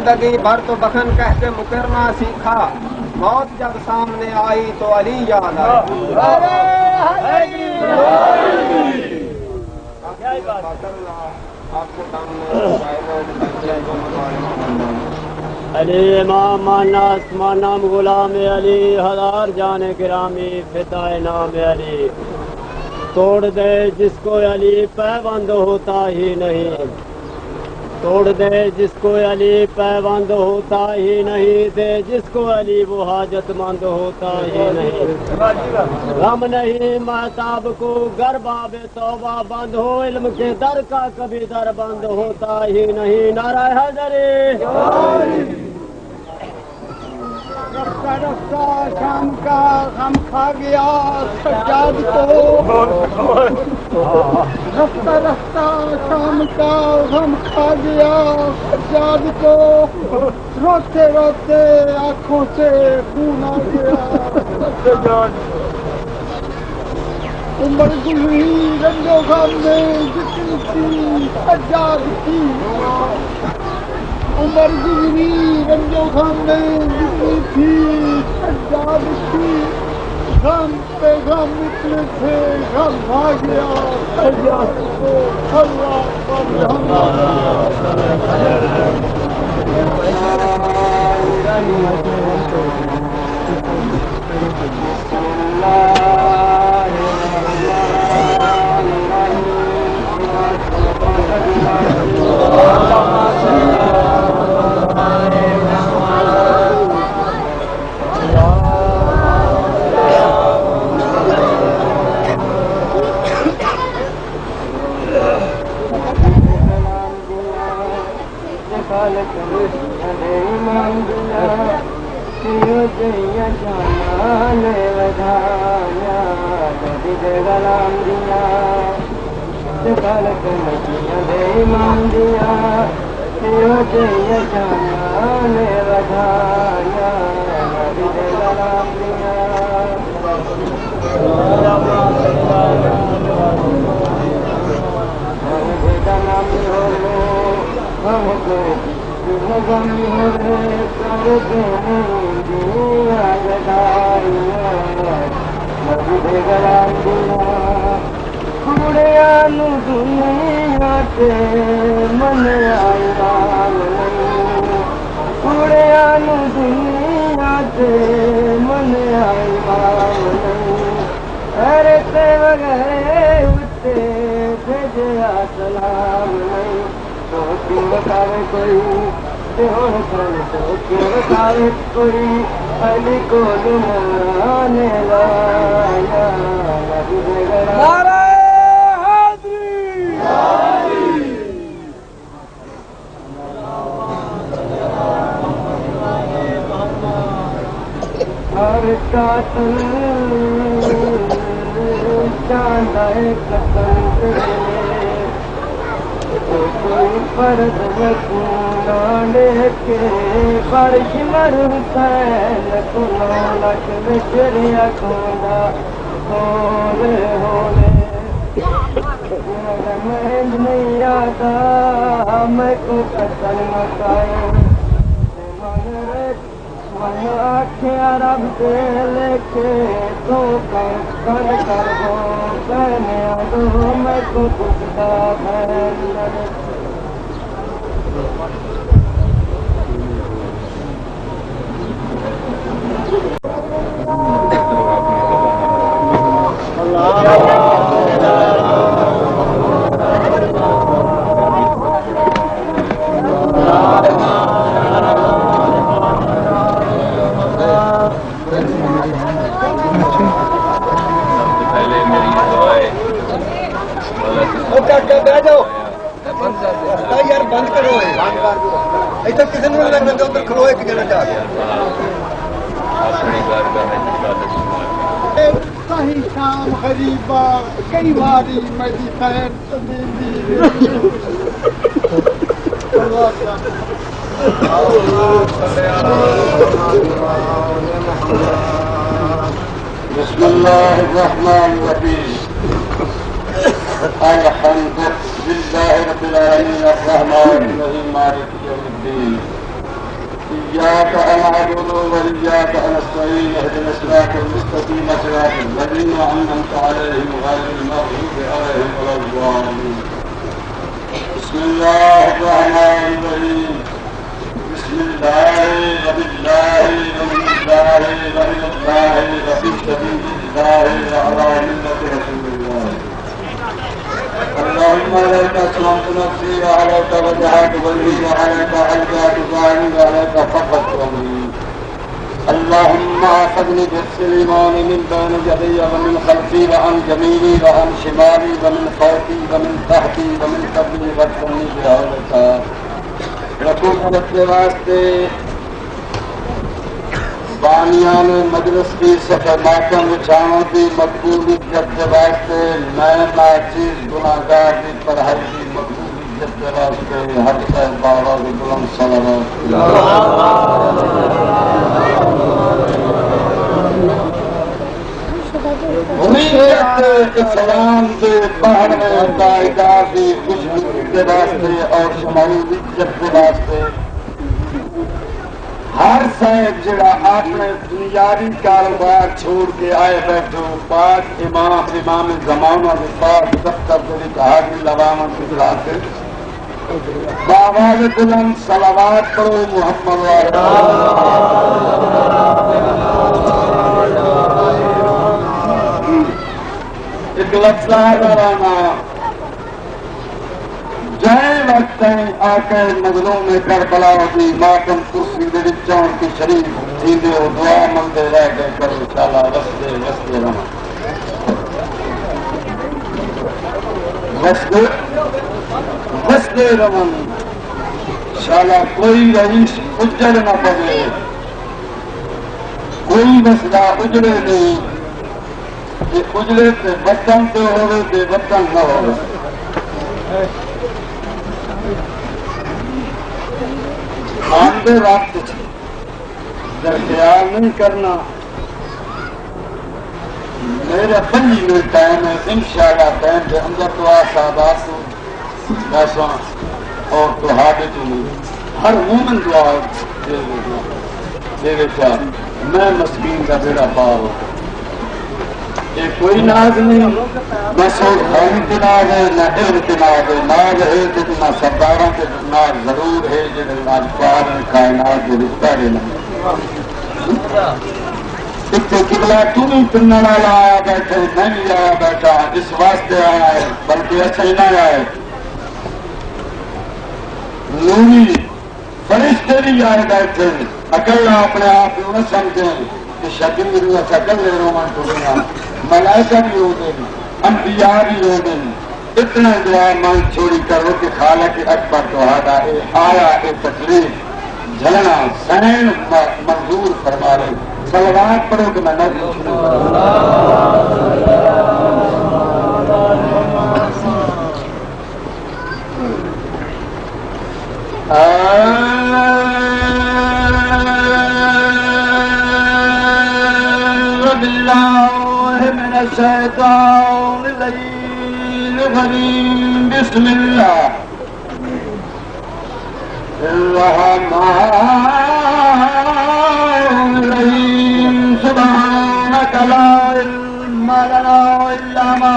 زندگی بھر تو بخن کہہ کے مکرنا سیکھا، موت جب سامنے آئی تو علی یاد آئی۔ علی امام ماناس مانام غلام علی، ہزار جان گرامی فدائے نام علی۔ توڑ دے جس کو علی پیوند ہوتا ہی نہیں، توڑ دے جس کو علی پیوند ہوتا ہی نہیں، دے جس کو علی وہ حاجت مند ہوتا ہی نہیں۔ غم نہیں مہتاب کو گر باب توبہ بند ہو، علم کے در کا کبھی در بند ہوتا ہی نہیں۔ نعرہ حیدری۔ رفتہ رفتہ شام کا غم کھا گیا سجاد کو، رفتہ رفتہ شام کا غم کھا گیا سجاد کو، روتے روتے آنکھوں سے خون آ گیا سجاد۔ عمر گزری رنج و غم میں جتنی تھی سجاد کی، عمر گزری رنج و غم میں جتنی تھی سجاد کی، غم پہ غم اتنے تھے غم آ گیا سجاد کو۔ اللہ شام غریبا کئی باری میری خیر بسم الله الرحمن الرحيم الحمد لله رب العالمين الرحمن الرحيم مالك يوم الدين إياك نعبد وإياك نستعين اهدنا الصراط المستقيم صراط الذين أنعمت عليهم غير المغضوب عليهم ولا الضالين. بسم الله الرحمن الرحيم. بسم الله وبالله ومن الله ومن الله وفي سبيل الله وعلى ملة رسول الله. اللهم عليك أسلمت نفسي وعليك وجهت وجهي وعليك ألقيت ظهري وعليك فقدت أمري. اللهم احفظني بحفظ الإيمان من بين يدي ومن خلفي وعن يميني وعن شمالي ومن فوقي ومن تحتي ومن قبلي واكفني بحولك. رکوع کے واسطے بانیان مجلس کی صفحہ ماتم بچھاؤں کی مقبول عزت کے واسطے میں ناچیز گناہگار کی پڑھائی کی مقبول عزت کے واسطے ہر صاحب بابا کی بلند صلوات اسلام کے باہر میں دائدار کی خوشبو کے واسطے اور شمالی عزت کے واسطے ہر صاحب جڑا اپنے دنیاوی کاروبار چھوڑ کے آئے بیٹھو پاک امام زمانہ کے پاس دفتر کے حاضر لواما گزرا کے باواز بلند صلوات پڑھو محمد ایک لفظہ درانا جائے وقت آکے نظروں میں کربلا ہوتی ماتم کرسی دے چون کی شریف تھیندے ہو دعا مندے رہ گئے کر انشاءاللہ وسدے رہا وسدے رہن انشاءاللہ کوئی رئیس اجڑ نہ پڑے کوئی مسئلہ اجڑے نہیں کہ اجڑے تے وطن تے ہوئے تے وطن نہ ہوئے. آندے رابطے در خیال نہیں کرنا میرے 5 منٹ ٹائم ہے انشاءاللہ ٹائم کے اندر تو آسادات ویسا اور تو حادث نہیں ہر مومن دعا دے چاہ میں مسکین کا بیڑا پار ہو. یہ کوئی ناز نہیں نہ سوچ خالی کے ناز ہے نہ ایر کے ناز ہے. ناز ہے تو نہ سرداروں کے ناز ضرور ہے جن ناز پار کائنات جو رشتہ دینا اتنے قبلہ تو بھی پننے والا آیا بیٹھے میں بھی آیا بیٹھا اس واسطے آیا ہے بلکہ ایسا ہی نہ آیا ہے نوری فرشتے بھی آئے بیٹھے اکیلا اپنے آپ کو نہ سمجھیں کہ شکل بھی شکل لے رومن کو بنا ملائکہ بھی ہو دیں انبیاء بھی ہو دیں اتنا دعا مان چھوڑی کرو کہ خالق اکبر تو آیا ایک تکلیف جھلنا سین منظور فرما رہے صلوات پڑھو کہ میں نہ پوچھوں. بالله من الشيطان الرجيم بسم الله الرحمن الرحيم سبحانك لا علم لنا إلا ما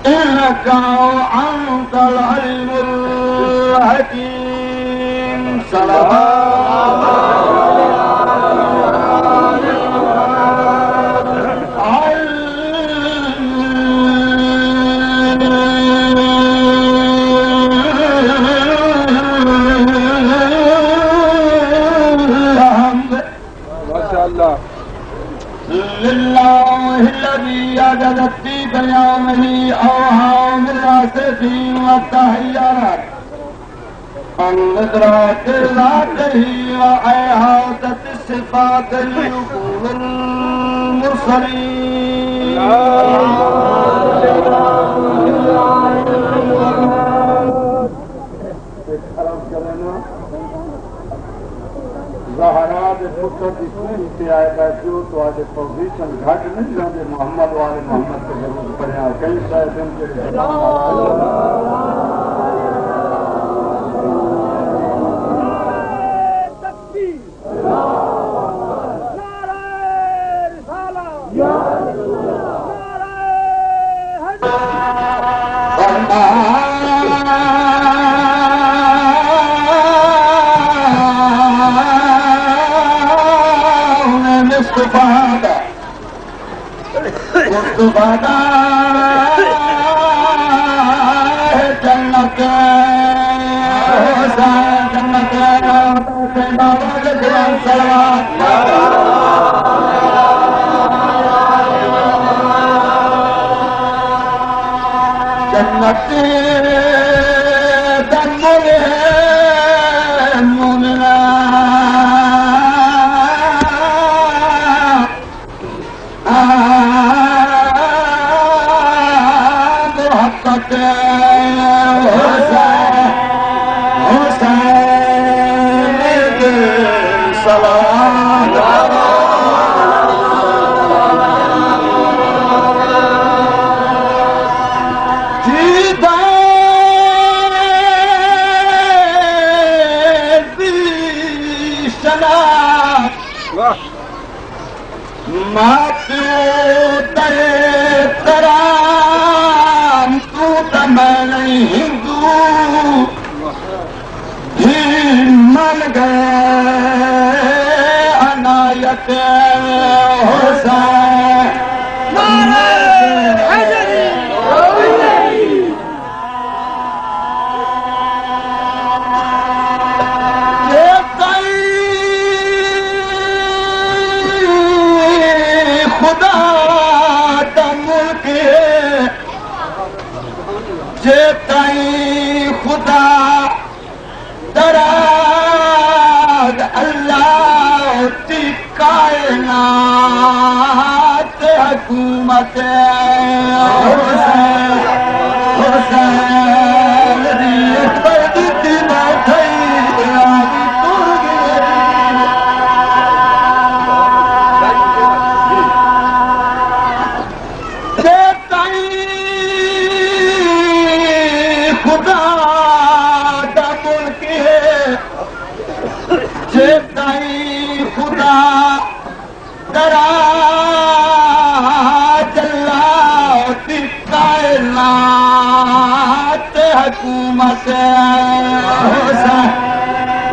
إنك أنت العلم الحكيم. لله الذي أجدت في بيانه أوهام الراسخين والتحيرات عن إدراك ذاته وإحاطة الصفات الوقوف المرسلين. دے پتر کی خون سے آئے بیٹھے ہو تو آج پوزیشن گھٹ نہیں جاندے محمد والے محمد کے ضرور پڑھیا کئی سارے دن کے جنت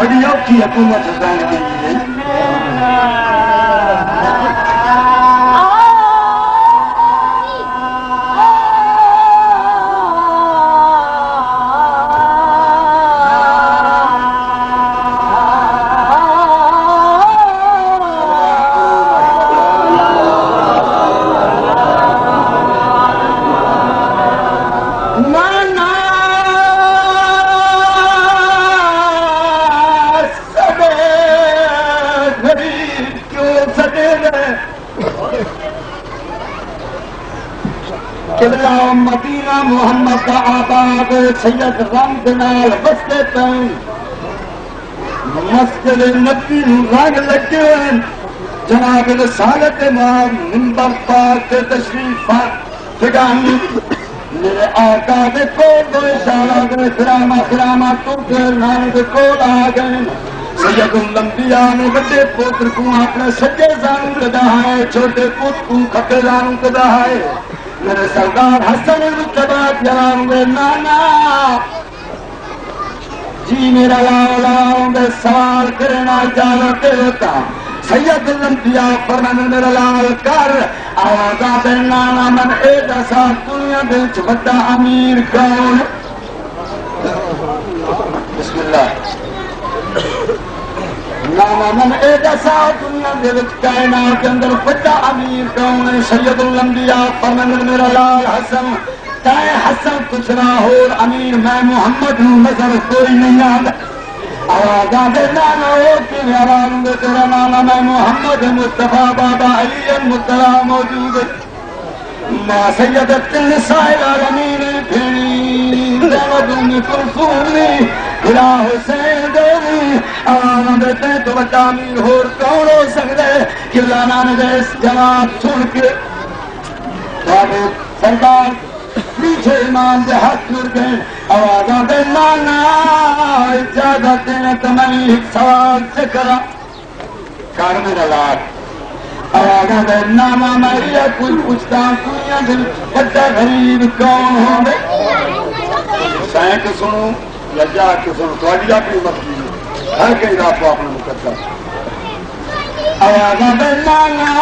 بڑی اوکھی حکومت مدینہ محمد کا آباد سید رنگ نال بستے پین مسجد نبی رنگ لگے جناب رسالت امام منبر پاک کے تشریف فگانی میرے آقا دے کول دو اشارہ دے خرامہ تو پھر نام دے کول آ گئے سید الانبیاء نے بڑے پوتر کو اپنے سجے زانوں کے دہائے چھوٹے پوت کو کھپے زانوں کے دہائے میرے سردار حسن مجتبی جلال میں نانا جی میرا لالا میں سوال کرنا اجازت ہوتا سید الانبیاء فرمان میرا لال کر آوازہ دے نانا من اے جیسا دنیا بلچ بڑا امیر کون بسم اللہ نانا من اے جیسا دنیا بلچ کائنات کے اندر بڑا امیر کون سید الانبیاء فرمان میرا لال حسن تائے حسن کچھ نہ ہو امیر میں محمد ہوں نظر کوئی نہیں آتا آوازہ دے نانا ہو کہ میرا رنگ تیرا نانا میں محمد مصطفیٰ بابا علی المطلع موجود ما سیدت النساء العالمین پھری زینب ام کلثوم الہ حسین دونی آوازہ دیتے تو بڑا امیر ہو کلانا نے اس جواب سن کے سرکار پیچھے امام دے ہاتھ مر گئے آوازاں دے نانا اجازت دینا تو میں ایک سوال سے کرا کر میرا لاڈ آوازاں دے نانا میں یہ کوئی پوچھتا کوئی دل بڑا غریب کون ہوں گے سائیں کے سنو یا جا کے سنو تھوڑی اپنی مرضی ہر کہیں آپ کو اپنا مقدر آوازاں دے نانا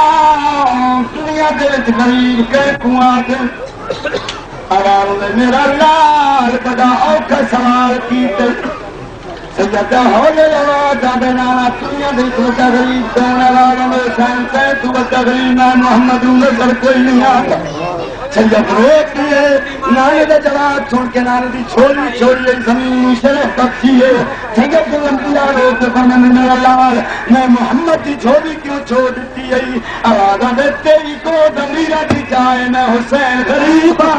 دنیا دے وچ غریب کہ کنواں دے آواز نے میرا لال بڑا اوکھا سوال کیتے سجدہ ہولے آوازاں دے نانا دنیا دے وچ بڑا غریب کون آواز میں سائیں سے تو بڑا غریب نہ محمد نظر کوئی نہیں آتا سید روک دیے نانے دے جواب سن کے نانے دی چھوڑی چھوڑی زمین شرف بخشی ہے سید کو انبیاء روک دے فرمانے میرا لال میں محمد کی چھوڑی کیوں چھوڑ دیتی ہے آوازاں دے تیری کو دمیرہ دی جائے میں حسین غریبا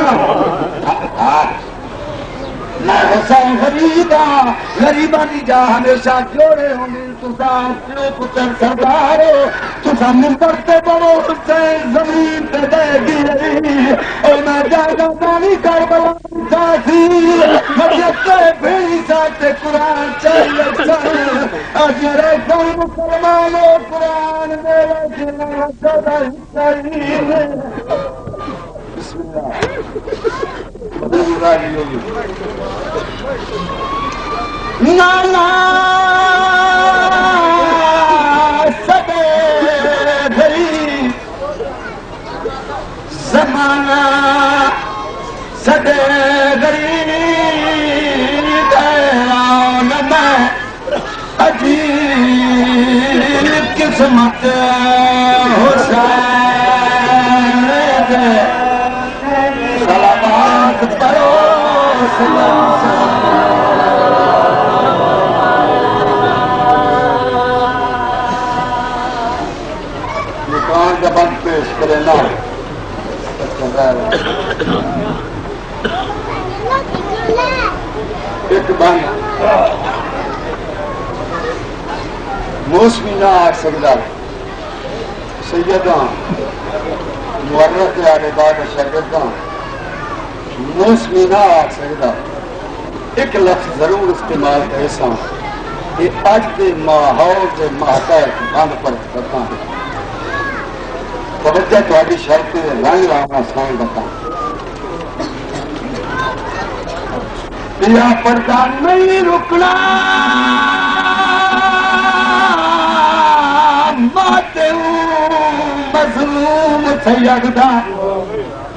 میں حسین غریبا دی جا ہمیشہ جوڑے ہوں گے تساں پیو پتر سردار ہو تساں منبر تے بڑو حسین زمین تے دے گی او میں جاگا دانی کربلا ساسی مجھے بھیڑی ساتے قرآن چاہیے چاہیے آج میرے کوئی مسلمان ہو قرآن میرے جنہ جدہ چاہیے بسم اللہ نانا سبے غریب زمانہ سبے غریب میں عجیب قسمت حسین سلامات پڑھو دکان کا بند پیش کرے نا ایک بند موسمی نہ آ سکتا سیداں مورت آنے بعد شاگرداں موسمی نہ آ سکتا ایک لفظ ضرور استعمال ایسا کہ اج کے ماحول کے ماتحت بند پر کرتا ہے توجہ تھوڑی شرط رنگ راما سائیں بتا پیا پردہ نہیں رکنا ماتے مظلوم سیدہ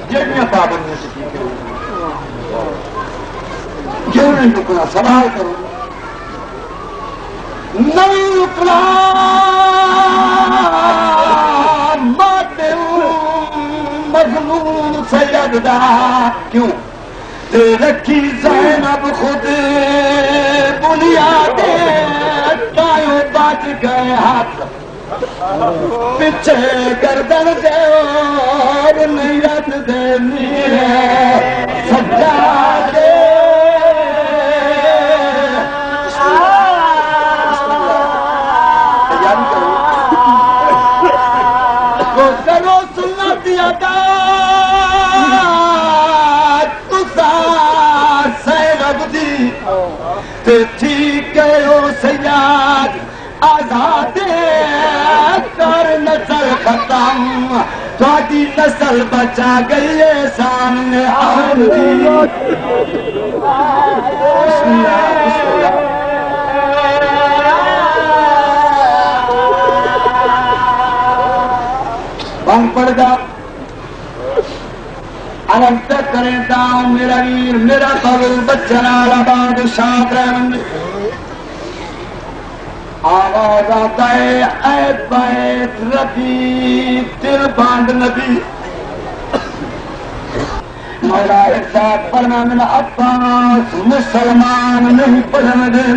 جڑیاں پابندیاں سے کیوں نہیں رکنا سوال کرو نہیں رکنا ماتے مظلوم سیدہ کیوں رکھی زینب خود بنیاد تایوں بچ گئے ہاتھ پیچھے گردن دے اور نیت دے میرے سجادے کو کرو سنت ادا ٹھیک ہو سیاد آزاد کر نسل ختم تھوڑی نسل بچا گئی ہے سامنے بند پڑ گا انت کریں داؤں میرا ویر میرا قبل بچنا بادشاہ رحمن آواز آتا ہے اے بیت ربی دل باندھ نبی مولا ارشاد فرما میرا عباس مسلمان نہیں پڑھن دے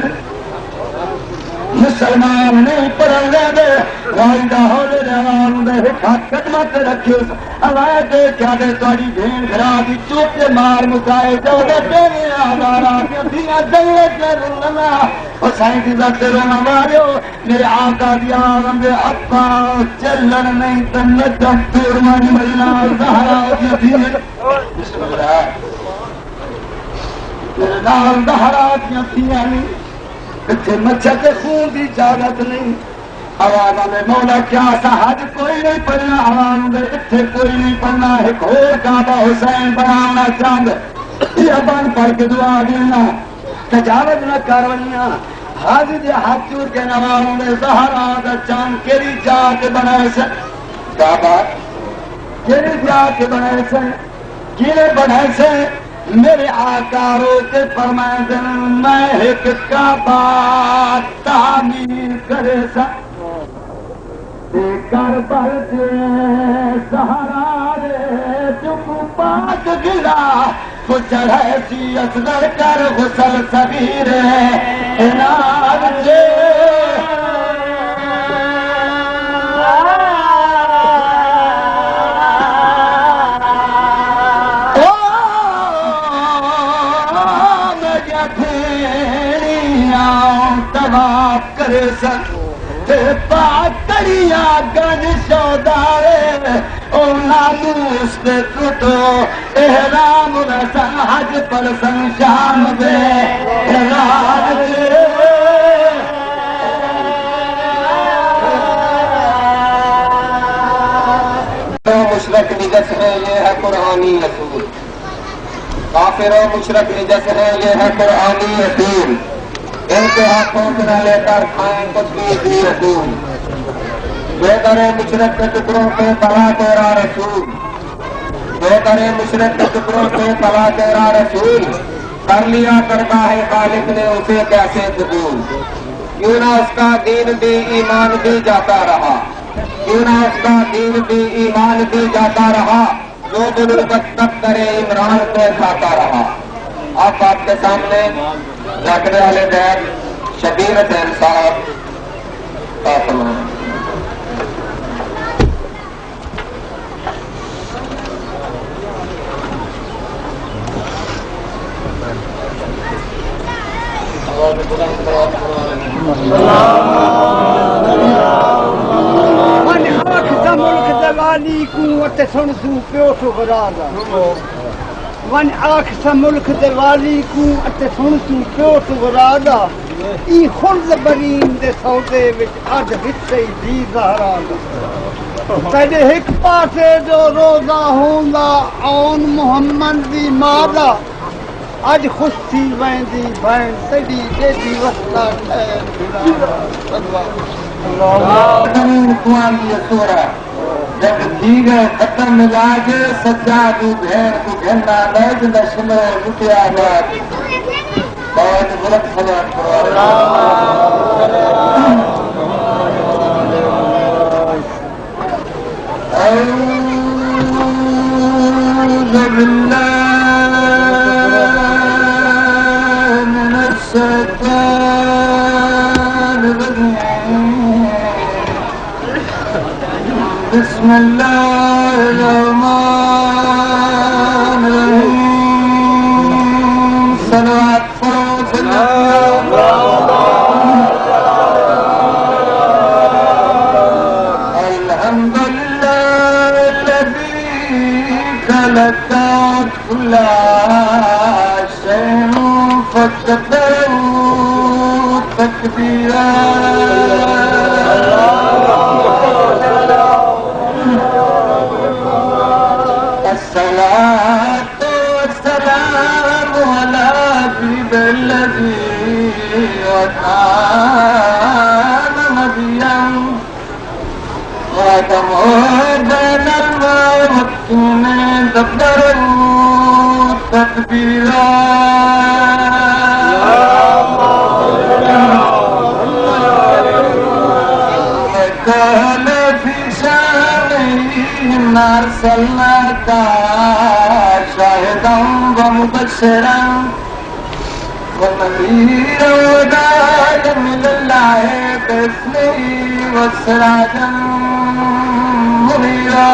مسلمان نہیں پڑھن دے والدہ ہولے روان دے ہاتھ قدمت رکھیو اللہ دے کیا دے تاری بھین گھرا دی چوپے مار مکائے جو دے تیرے آدارا دیا جلت لرلنا حسین کی ذات رونا ماریو میرے آقا دیا آرم دے اپا چلن نہیں تنجم تورمانی مجنا زہرا دیا بسم اللہ میرے نال زہرا دیا اتنے مچھر کے خون کی اجازت نہیں آواز میں مولا کیا سا حج کوئی نہیں پڑھنا آواز میں اتنے کوئی نہیں پڑھنا ایک اور کعبہ حسین بنانا چاند یہ بن پڑھ کے دعا دینا تجاوز نہ کرویاں حاضر دے ہاتھ چور کے نواروں میں زہرا دا چاند کیری جا کے بنائے سے کعبہ کیری جا کے بنائے سے کیلے بنائے سے میرے آقا روتے فرمائے دن میں ایک کعبہ تعمیر کرے سا کربل دے سہارا رے چپ پاک گلا تو چڑھے سی اصغر کر غسل صغیر انار سے کرے سکتے پاکڑیا گن شودارے او ناموس پہ ٹوٹو احرام رسن حج پر سن شام دے احرام دے مشرک نجس ہے یہ ہے قرآنی اصول کافر و مشرک نجس ہے یہ ہے قرآنی اصول ان کے ہاتھوں سے نہ لے کر کھائیں کچھ بھی رسول جو کرے مشرق کے ٹکڑوں پہ تلا تیرا رسول جو کرے مشرق کے ٹکڑوں پہ تلا تیرا رسول کر لیا کرتا ہے خالق نے اسے کیسے قبول کیوں نہ اس کا دین بھی ایمان بھی جاتا رہا کیوں نہ اس کا دین بھی ایمان بھی جاتا رہا جو بلوغت تک کرے عمران پہ کھاتا رہا آپ آپ کے سامنے رکھنے والے دین شبیر حسین صاحب کا فرمان ملک دلالی کو سن سو پیو تو غرازا ون آخ سا ملک دے والی کو سن سو پیو تو غرازا ای خرد برین دے سودے وچ اج حصے دی زہرا تیرے ایک پاسے جو روزہ ہوندا آن محمد دی مادا اج خوش تھی ویندی بہن تیری جیدی وسطا جب دیگر ختم ملا کے سچا تو بہن کو گھننا لائج نشم لٹیا بات بہت غلط سلام کرو اعوذ باللہ من الشیطان الرجیم بسم اللہ الرحمن الرحیم صلوات الحمد للہ الذی خلق كل شيء فقدره تقديرا الصلاة والسلام على حبيب الذي وكان نبيا وتمر بين الموتين تقدره تدبيرا وقال في شانه أرسلناك شاهدا ومبشرا ونذيرا وداعيا إلى الله باسمه وسراجا منيرا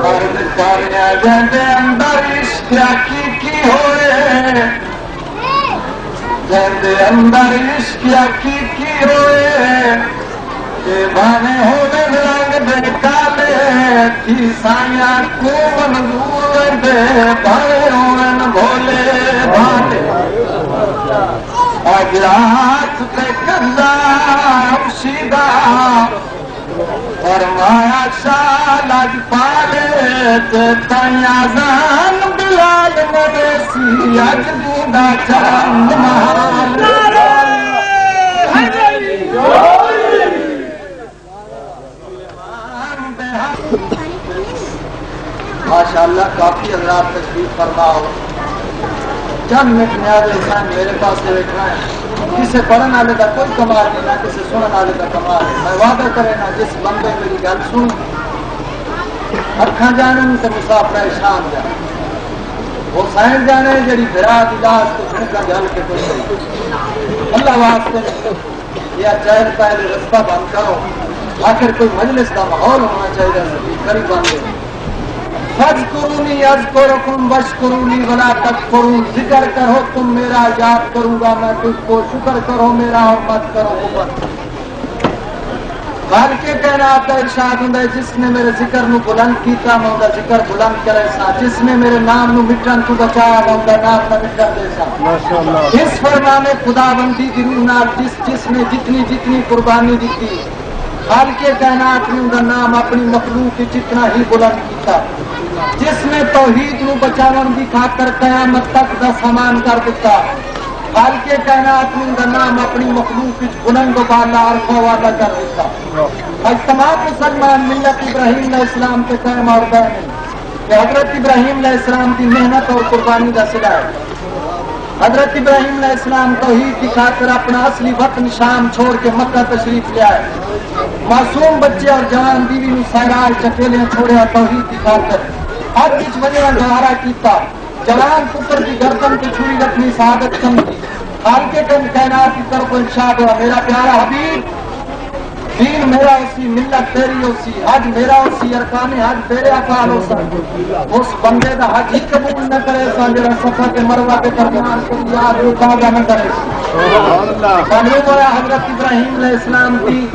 ارد کامیابی دے اندر عشق حقیقی ہوئے دے اندر عشق حقیقی ہوئے دیوانے ہونے رنگ دے کالے کی سائیاں کو منظور دے بھائی ہونے بھولے بھانے آج رات تے قبضہ حبشیدہ فرمایا شال آج پالے تے تیازان بلال مریسی آج دیدہ چاند محال ماشاءاللہ کافی حضرات تشریف فرما ہو چند منٹ نیاز حسین میرے پاس سے بیٹھنا ہے کسی پڑھنے والے کا کوئی کمال نہیں نہ کسی سننے والے کا کمال ہے میں وعدہ کرے نا جس بندے میری گل سن اکھاں جانے تو مسافر شام جانے حسین جانے جڑی بھرا دی لاش تو چھن کا جل کے کوئی اللہ واسطے یا چاہے پہلے رستہ بند کرو آخر کوئی مجلس کا ماحول ہونا چاہیے قریب بندے فَاذْكُرُونِي أَذْكُرْكُمْ وَاشْكُرُونِي وَلَا تَكْفُرُونَ ذکر کرو تم میرا یاد کروں گا میں تجھ کو شکر کرو میرا اور مت کرو کفر خالق کائنات کا ارشاد ہوندا ہے جس نے میرے ذکر نو بلند کیتا میں اوندا ذکر بلند کرے سا جس نے میرے نام نو مٹن تو بچایا میں اوندا نام نہ مٹن دے سا ماشاءاللہ اس فرمان خداوندی دی روح نال جس نے جتنی قربانی دیتی خالق کائنات نے اوندا نام اپنی مخلوق کی جتنا ہی بلند کیتا جس نے توحید نو بچاون دی خاطر قیامت تک دا سامان کر دیتا خالق کائنات نے اوندا نام اپنی مخلوق وچ بلند و بالا عرفہ والا کر دیتا آج تمام مسلمان ملت ابراہیم علیہ السلام کے قائم اور قائم کہ حضرت ابراہیم علیہ السلام کی محنت اور قربانی کا صلہ ہے حضرت ابراہیم علیہ السلام توحید کی خاطر اپنا اصلی وطن شام چھوڑ کے مکہ تشریف لے آئے معصوم بچے اور جوان بیوی نو سہرائے چکیلے چھوڑیا توحید کی خاطر ہر کچھ وجہ گوارا کیتا جوان پتر کی گردن کی چھری رکھنی شہادت سمجھی خالق کائنات کی طرف ارشاد ہوا میرا پیارا حبیب دین میرا اسی ملت تیری اسی حج میرا اسی ارکان حج تیرے افعال ہو سن اس بندے دا حج ہی قبول نہ کرے سا جڑا صفا کے مروہ کے درمیان کو یاد رکاوٹا نہ کرے معلوم ہوا حضرت ابراہیم علیہ السلام کی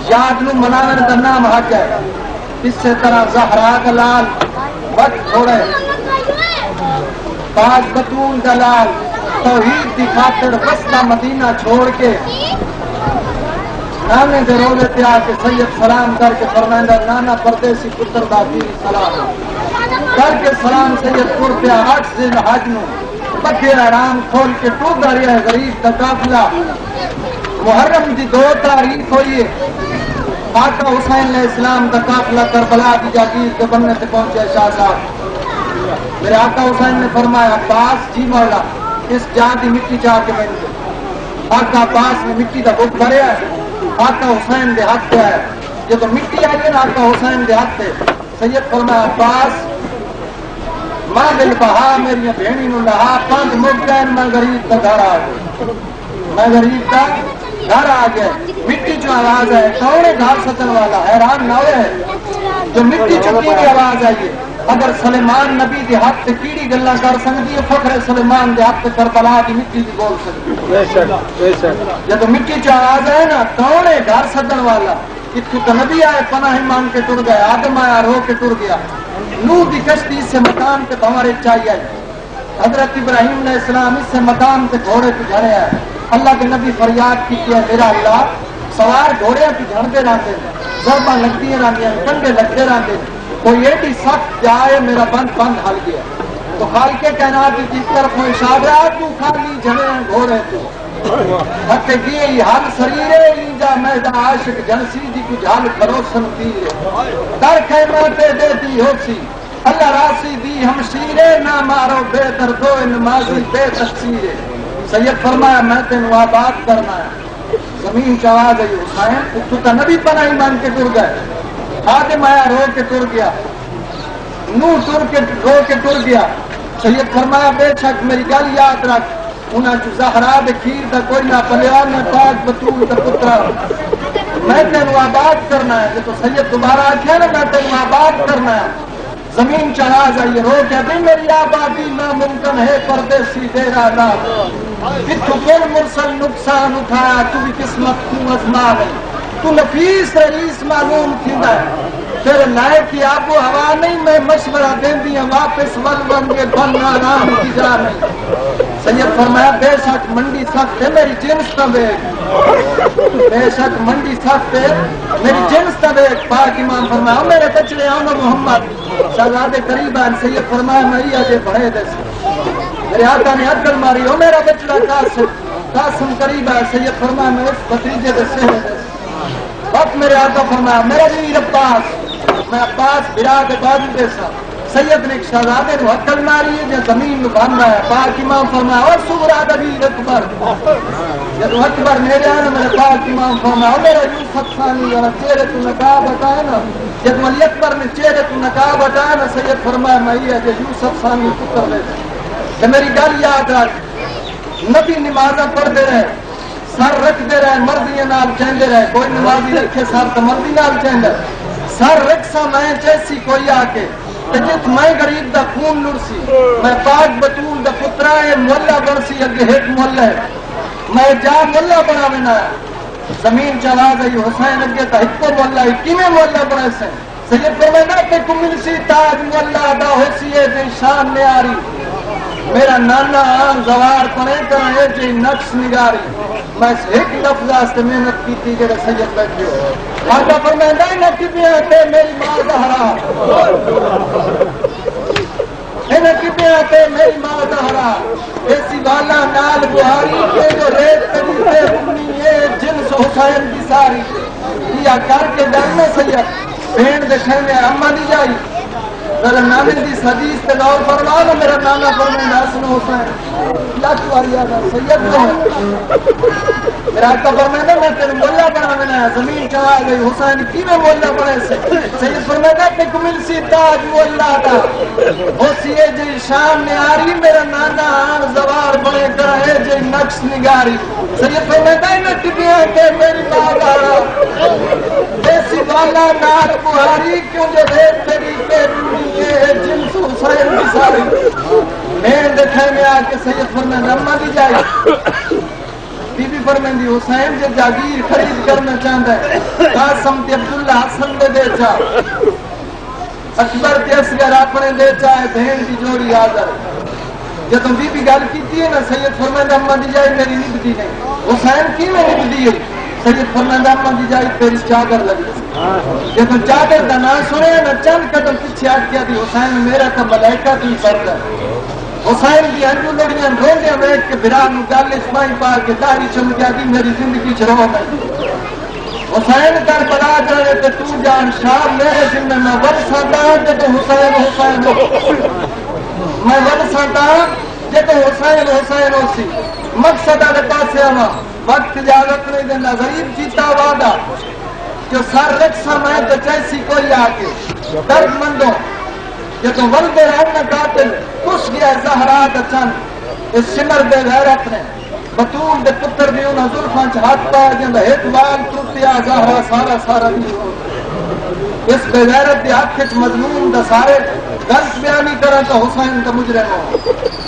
یاد نو منانے کا نام حج ہے اسی طرح زہرا کا لال وقت چھوڑے تاج بتول کا لال توحید کی خاطر وسطی مدینہ چھوڑ کے نانے دے روزے پہ آ کے سید سلام کر کے فرمائندہ نانا پردیسی پتر دا پیری سلام کر کے سلام سید پور پہ 8 دن حج نو بکے آرام کھول کے ٹو داریا ہے غریب کا قافلہ محرم دی 2 تاریخ ہوئی ہے آقا حسین علیہ السلام کا قافلہ کربلا کی جاگیر کے بننے سے پہنچے شاہ صاحب میرے آقا حسین نے فرمایا عباس جی مولا اس جان کی مٹی چاہ کے میں آقا عباس نے مٹی کا بک بھریا ہے آقا حسین دے ہاتھ پہ ہے یہ تو مٹی آئی ہے نا آقا حسین دے ہاتھ پہ سید فرمایا عباس ماں دل بہا میری بہنی نو لہا 5 مبین میں غریب کا گھر آ گیا میں غریب کا گھر آ گیا مٹی جو آواز ہے کون گھر سچن والا حیران نہ ہوئے جو مٹی چکی کی آواز آئیے اگر سلیمان نبی دے ہاتھ سے کیڑی گلا کر سکتی ہے فخر سلیمان دے ہاتھ سے کربلا کی مٹی بھی بول سکتی جب مٹی جو آواز ہے نا کون گھر سجن والا اتو تو نبی آئے پناہ مانگ کے ٹر گئے آدم آیا رو کے ٹر گیا نوح دی کشتی سے مکان پہ ہمارے چاہیے حضرت ابراہیم علیہ السلام اس سے مکان پہ گھوڑے پہ جھڑے آئے اللہ کے نبی فریاد کی ہے میرا اللہ سوار گھوڑے پہ جھڑتے رہتے ضربہ لگتی رہتی کنڈے لگتے رہتے کوئی ایڈی سخت جائے میرا بند ہل گیا تو خالق کائنات کی طرف اشارہ رہا تو خالی جھڑے گھوڑے تو گئی حال سریرے اینجا میدہ عاشق جنسی دی کچھ حال کروسن تیرے در خیمہ پہ دیتی ہوسی اللہ راسی دی ہم شیرے نہ مارو بے دردو نمازی بے تقصیرے سید فرمایا میں تینو آباد کرنا ہے زمین چواز ہے حسین تو نبی پناہی مان کے ٹر گئے آدم آیا رو کے ٹر گیا نو ٹر کے رو کے ٹر گیا. سید فرمایا بے شک میری گل یاد رکھ, انہاں چ زہرا دے کھیر دا کوئی نہ پلیا نہ پاک بطول دا پترا. میں تینوں آباد کرنا ہے. جب سید دوبارہ آخیا نا میں تینوں آباد کرنا ہے, زمین چڑھا جائیے رو کے بھی میری آبادی ناممکن ہے پردیسی ڈیرا نہ. کتوں کل مرسل نقصان اٹھایا تو بھی قسمت کو ازما نہیں. تو نفیس رئیس معلوم تھیندا ہے, تیرے لائق کی آب و ہوا نہیں. میں مشورہ دیندی ہوں واپس ول بن کے بن آرام کی جا نہیں. سید فرمایا بے شک منڈی سخت ہے میری جنس نہ دیکھ, بے شک منڈی سخت ہے میری جنس نہ دیکھ. پاک امام فرمایا میرے بچڑے آؤ محمد شہزادے قریب آئے. سید فرمایا میں آجے بڑھے دے میرے آقا نے عدل ماری ہو میرا بچڑا قاسم قریب آئے. سید فرمایا میں اس بتیجے دے سہرے دے وقت میرے آقا فرمایا میرا ویر عباس, میں عباس برا دے بازو دے سا. سید نے ایک شہزادے کو عقل ماری ہے جو زمین میں بھاننا ہے. پاک امام فرمایا اور سورا ویر اکبر. جب اکبر میرے آنا میرے پاک امام فرمایا میرا یوسف ثانی ذرا چہرے تو نقاب ہٹائے نا. جب علی اکبر نے چہرے تو نقاب ہٹایا نا, سید فرمایا میں یہ جو یوسف ثانی پتر لے کہ میری گل یاد رکھ. نبی نمازاں پڑھتے رہے, سر رکھتے رہے, مردیاں نال چہندے رہے. کوئی نمازی رکھے سر تو مردی نال چہندے, سر رکھسا میں چیسی کوئی آ کے جت میں غریب دا خون لڑسی. میں پاک بطول دا پترا ہے مولا بنسی اگے ایک مولا ہے. میں جا مولا بنا بنا زمین چلا گئی حسین اگے تا ایک مولا کیویں مولا بنا سے. سید فرمایا کہ کملسی تاج مولا دا ہوسی ہے تے شان نیاری. میرا نانا آن زوار پڑے کرے جی نقش نگاری. میں ایک لفظ واسطے محنت کی جڑا سید بیٹھے ہو. آقا فرمایا نہ کتیاں تے میری ماں زہرا, انہیں کتیاں تے میری ماں زہرا. ایسی والا نال بہاری کے جو ریت کری تے اپنی یہ جنس حسین کی ساری. کیا کر کے ڈرنا سید بھیڑ دکھے میں اما دی جائی. میرا نانے دی حدیث تے غور فرما لو. میرا نانا فرمایا حسن حسین لاکھ واری آگا سید نے میرا آقا فرمایا میں تیرے مولا بنا بنا زمین چڑھا گئی. حسین کی میں مولا بنے سے. سید فرمایا کہ کمل سی تاج مولا دا ہوسی ہے جی شام نے آری. میرا نانا آن زوار بنے کرے جی نقش نگاری. سید فرمایا میں ٹپیاں کہ میری ماں ایسی والا نال بہاری کیوں جو ریت میری پیڑی ہے جنس حسین کی ساری. میں دیکھے میں آ کے سید فرمایا اما دی جائی. بی بی فرمائندی حسین جو جاگیر خرید کرنا چاہتا ہے قاسم تے عبداللہ حسن دے چا, اکبر تے اصغر اپنے دے چاہے بہن کی جوڑی حاضر. جب بی بی گل کیتی ہے نا سید فرمایا اما دی جائی میری نبدی نہیں. حسین کی میں نبدی ہے. سید فرمایا اما دی جائی تیری چادر لگی. جب چادر دا نام سنے نا چند قدم پیچھے ہٹ گیا دی حسین میرا تو ملائکہ تو فرق ہے. حسین کی ہنجو لڑیاں روندیاں ویکھ کے بھرا نو گل اسمائی پا کے داڑھی چمکیا دی میری زندگی چ رو گئی. حسین کربلا جانے تے تو جان شام میرے دل میں ورسا دا تے تو حسین حسین میں ورسا دا تے تو حسین حسین ہوسی. مقصد دے پاسے آواں وقت اجازت نہیں دینا. غریب جیتا وعدہ جو سر رکھسا میں تو جیسی کوئی آ کے درد مندوں جب ولدے رہنا قاتل کس گیا زہرا دا چند. اس سمر دے غیرت نے بطول دے پتر بھی انہاں زلفاں چ ہاتھ پایا جندا ایک وال ٹوٹیا زہرا سارا سارا نہیں. اس بے غیرت دے ہاتھ وچ مظلوم دا سارے غلط بیانی کرا تو حسین دا مجرم ہو.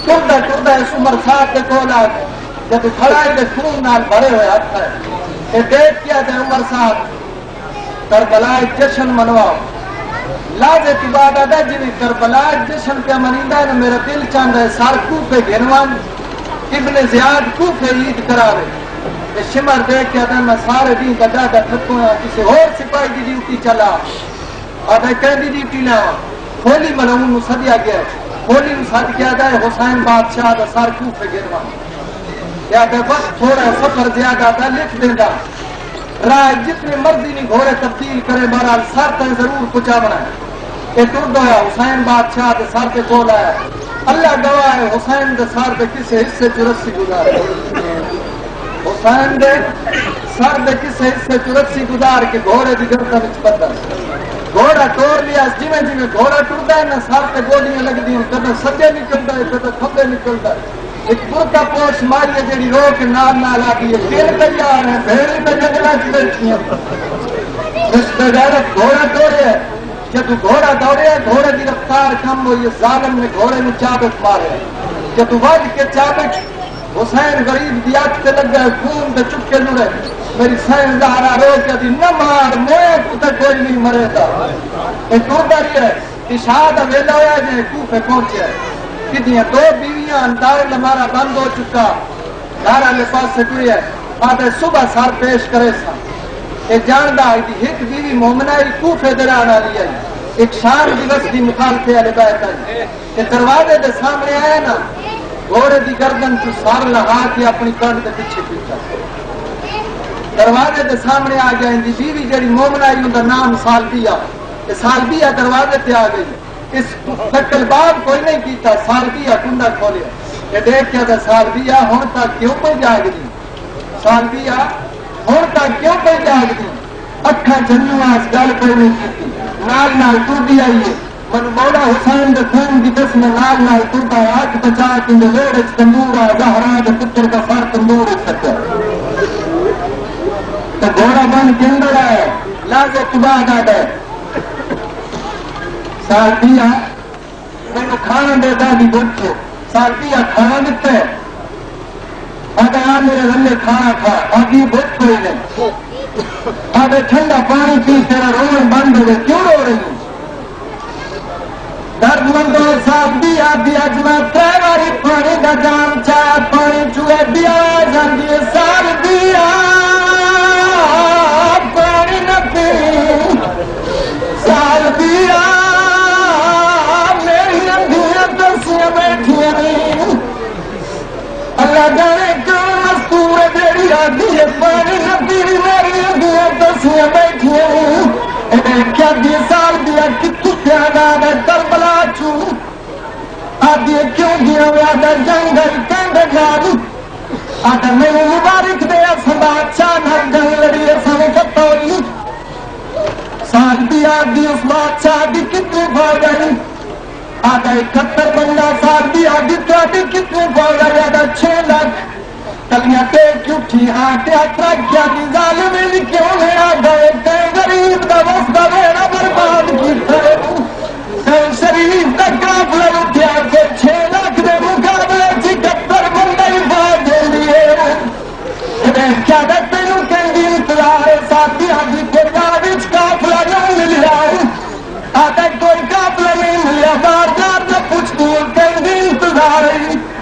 ٹردا ٹردا اس عمر صاحب دے کول آ جب کھڑا ہے خون نال بھرے ہوئے ہاتھ ہے. اے دیکھ کیا تے عمر صاحب کربلا جشن منواؤ. لاجے کی بات آدھا جی کربلا جشن پہ منیندہ ہے. میرا دل چاہتا ہے سار کوفے گھنوان ابن زیاد کوفے عید کراوے. شمر دیکھ کے آدھا میں سارے دن گڈا دا تھکوں ہیں کسی اور سپاہی دی ڈیوٹی چلا. آدھا کہیں دی ڈیوٹی نہ کھولی ملعون نو سدیا گیا. کھولی نو سد کے آدھا ہے حسین بادشاہ دا سار کوفے گھنوان. آدھا وقت تھوڑا سفر زیادہ آدھا لکھ دینا رائے جتنے مرضی نہیں گھوڑے تبدیل کرے بہرحال سر تک ضرور پہنچا بنا. یہ ٹرد ہوا حسین بادشاہ کے سر پہ بول آیا. اللہ گواہ ہے حسین کے سر پہ کسی حصے چرسی گزارے. حسین دے سر دے کسی حصے چرسی گزار کے گھوڑے کی گردن بدل گھوڑا توڑ لیا جی جی گھوڑا ٹرتا ہے نا سر تے گوڈیاں لگتی ہیں کدے سجے نکلتا ہے کدے کھبے نکلتا ہے ایک برقع پوش ماری ہے جی رو کے نال آ گئی ہے پھر تیار ہے بھیڑ پہ جنگل بیٹھی اس بغیرت گھوڑا توڑے جب گھوڑا دوڑے گھوڑے کی رفتار کم ہوئی ہے ظالم نے گھوڑے میں چابک مارے جب وج کے چابک حسین غریب کی اکھ سے لگ گئے خون سے چپ کے لڑے میری سائن زہرا رو کے دی نہ مار موئے کتے کوئی نہیں مرے گا ایک ٹوٹا رہی ہے اشاد ویلا ہوا جائے کوفے پہنچے کتنی دو بیویاں اندار لمارا بند ہو چکا گھر والے پاس سے ٹوئی ہے آتے صبح سار پیش کرے سا ایک جاندہ ایک بیوی مومنہ کوفے دران آ رہی ہے ایک شام دیوس کی مخالفے والے بیٹھ ہے دروازے دے سامنے آیا نا گھوڑے دی گردن تو سار لگا کے اپنی کنڈ کے پیچھے پیچھا دروازے دے سامنے آ گیا اندی بیوی جڑی مومن آئی ان کا نام سالبیہ سالبیہ دروازے تے آ گئی اس تکل باب کوئی نہیں کیتا سالبیہ کنڈا کھولیا یہ دیکھ کیا تھا سالبیہ ہون تک کیوں پہ جاگ دی سالبیہ ہون تک کیوں پہ جاگ دی اکھا جنو آس گل پہ نہیں کی نال ٹوٹی آئیے من مولا حسین دے خون کی قسم نال ٹوٹا آج بچا کے لوڑ تندور آ زہرا دے پتر کا سر تندور سکتا تو گھوڑا بن کے اندر آئے لازے تباہ دادا سالبیہ میں کھانا دیتا بھی بچو سالبیہ کھانا دیتا ہے اگر آ میرے گلے کھانا کھا آگی بچ کوئی نہیں آگے ٹھنڈا پانی پی تیرا رومن بند ہوئے کیوں رو رہی ہوں درد مندو سالبیہ دیا جمع تیواری پانی دا جام چاہ پانی چوئے دیا جاندی سالبیہ پانی نپی سالبیہ میری اندھیاں ترسیاں بیٹھیاں نہیں اللہ جانے کیوں مستور جیڑی آدھی ہے پانی نپی میری اندھیاں ترسیاں بیٹھیاں نہیں کیا دی سالبیہ کتو پیانا میں کربلا چوں آدھی کیوں دیا ہوا دا جنگل کندر جانو آدھا میں مبارک دے سبا چاند جنگ لڑی سب کتوئی سالبیہ دی اس بادشاہ دی کتنی فوجی آدھا 71 بندہ سالبیہ دی تواڈی کتنی فوجی آدھا 6 لاکھ کلیاں ٹیک اٹھی آٹے اترک کیا دی ظالمی کیوں لے آدھا ایک غریب دا وسطہ میرا برباد کی شریف دا کافلہ اٹھیا کے 6 لاکھ دے مقابلے 71 بندہ ہی فوج دے لیے کیا دا تینوں کہندی انتظار ساتھی آدھی پرگاہ وچ کافلہ نہیں ملیا آدھا کوئی کافلہ نہیں ملیا بار بار دا پوچھ دوں کہندی انتظار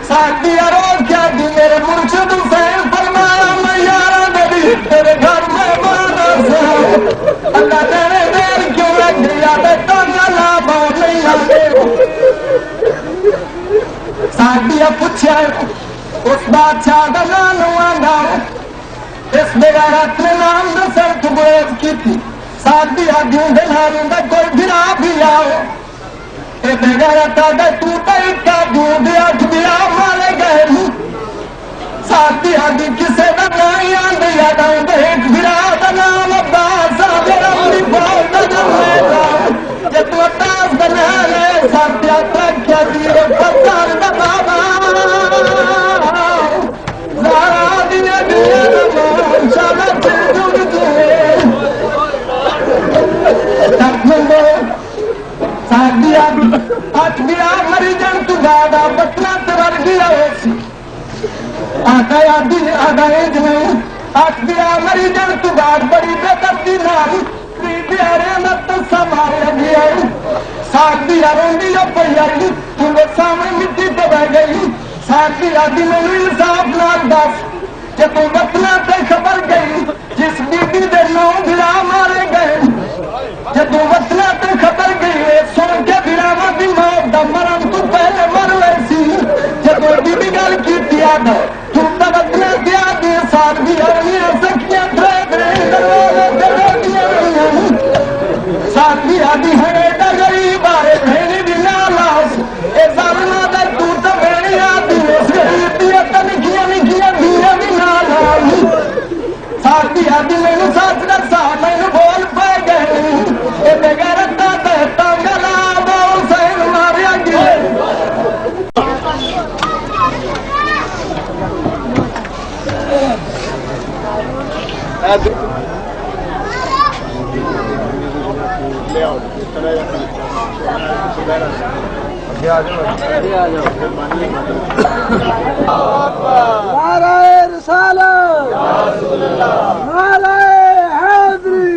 ساتھی روز کیا دی میرے مرشد حسین فرمایا میں یارہ نبی تیرے گھر میں مارا سا اللہ تیرے دیر کیوں لگ گیا میں تنگا لابا نہیں آگے ساتھی پوچھا اس بادشاہ دا نام آنا اس بغیرت نے نام دا سر تبریز کی تھی ساتھی آدھوں دلانوں دا کوئی بھرا بھی آؤ اے بغیرت آدھا ٹوٹا اٹھا دوں دیا دیا مارے گئے ساتھی آدھی کسے دا نائی آندے یادا ایک بھرا دا نام عباس آدھے رمضی بہت دا جمعے گا جب تو اتاز دا نالے ساتھی آدھا کیا دیرے پتار دا بابا زارا دیا دیا نمان شالا چیزوں دیئے ترکمندو ساتھی آج بیا مری جن تو دادا بطنا تور گیا ہوسی آقا یادی آگا ایج میں آج بیا مری جن تو داد بڑی بے تبدی نام پیارے مت سمارے گیا ساتھی روندی جو پہیائی تمہیں سامنے مٹی تو بہ گئی ساتھی یادی میں انصاف نال دس کہ تم بطنا تے خبر گئی جس بیٹی دے نو بھرا مارے گئے جب وطنا تے خبر گئی سن کے بھراوا دی موت دا مرن تو پہلے مر ویسی جب بیٹی گل کی دیا دا تو تا وطنا دیا دی ساتھ بھی ہونی سکیاں تھے دروازے دے دیا ساتھ بھی آدھی ہے دا غریب آئے بھینی دی نالاس اے ظالمہ دا تو تا بھینی آدھی اس غریب دیا تا نکیاں دیا دی نالاس ساتھ بھی آدھی میں نو ساتھ رکھا میں نو بول پائے گئے اے بغیر نعرہ رسالت، نعرہ حیدری،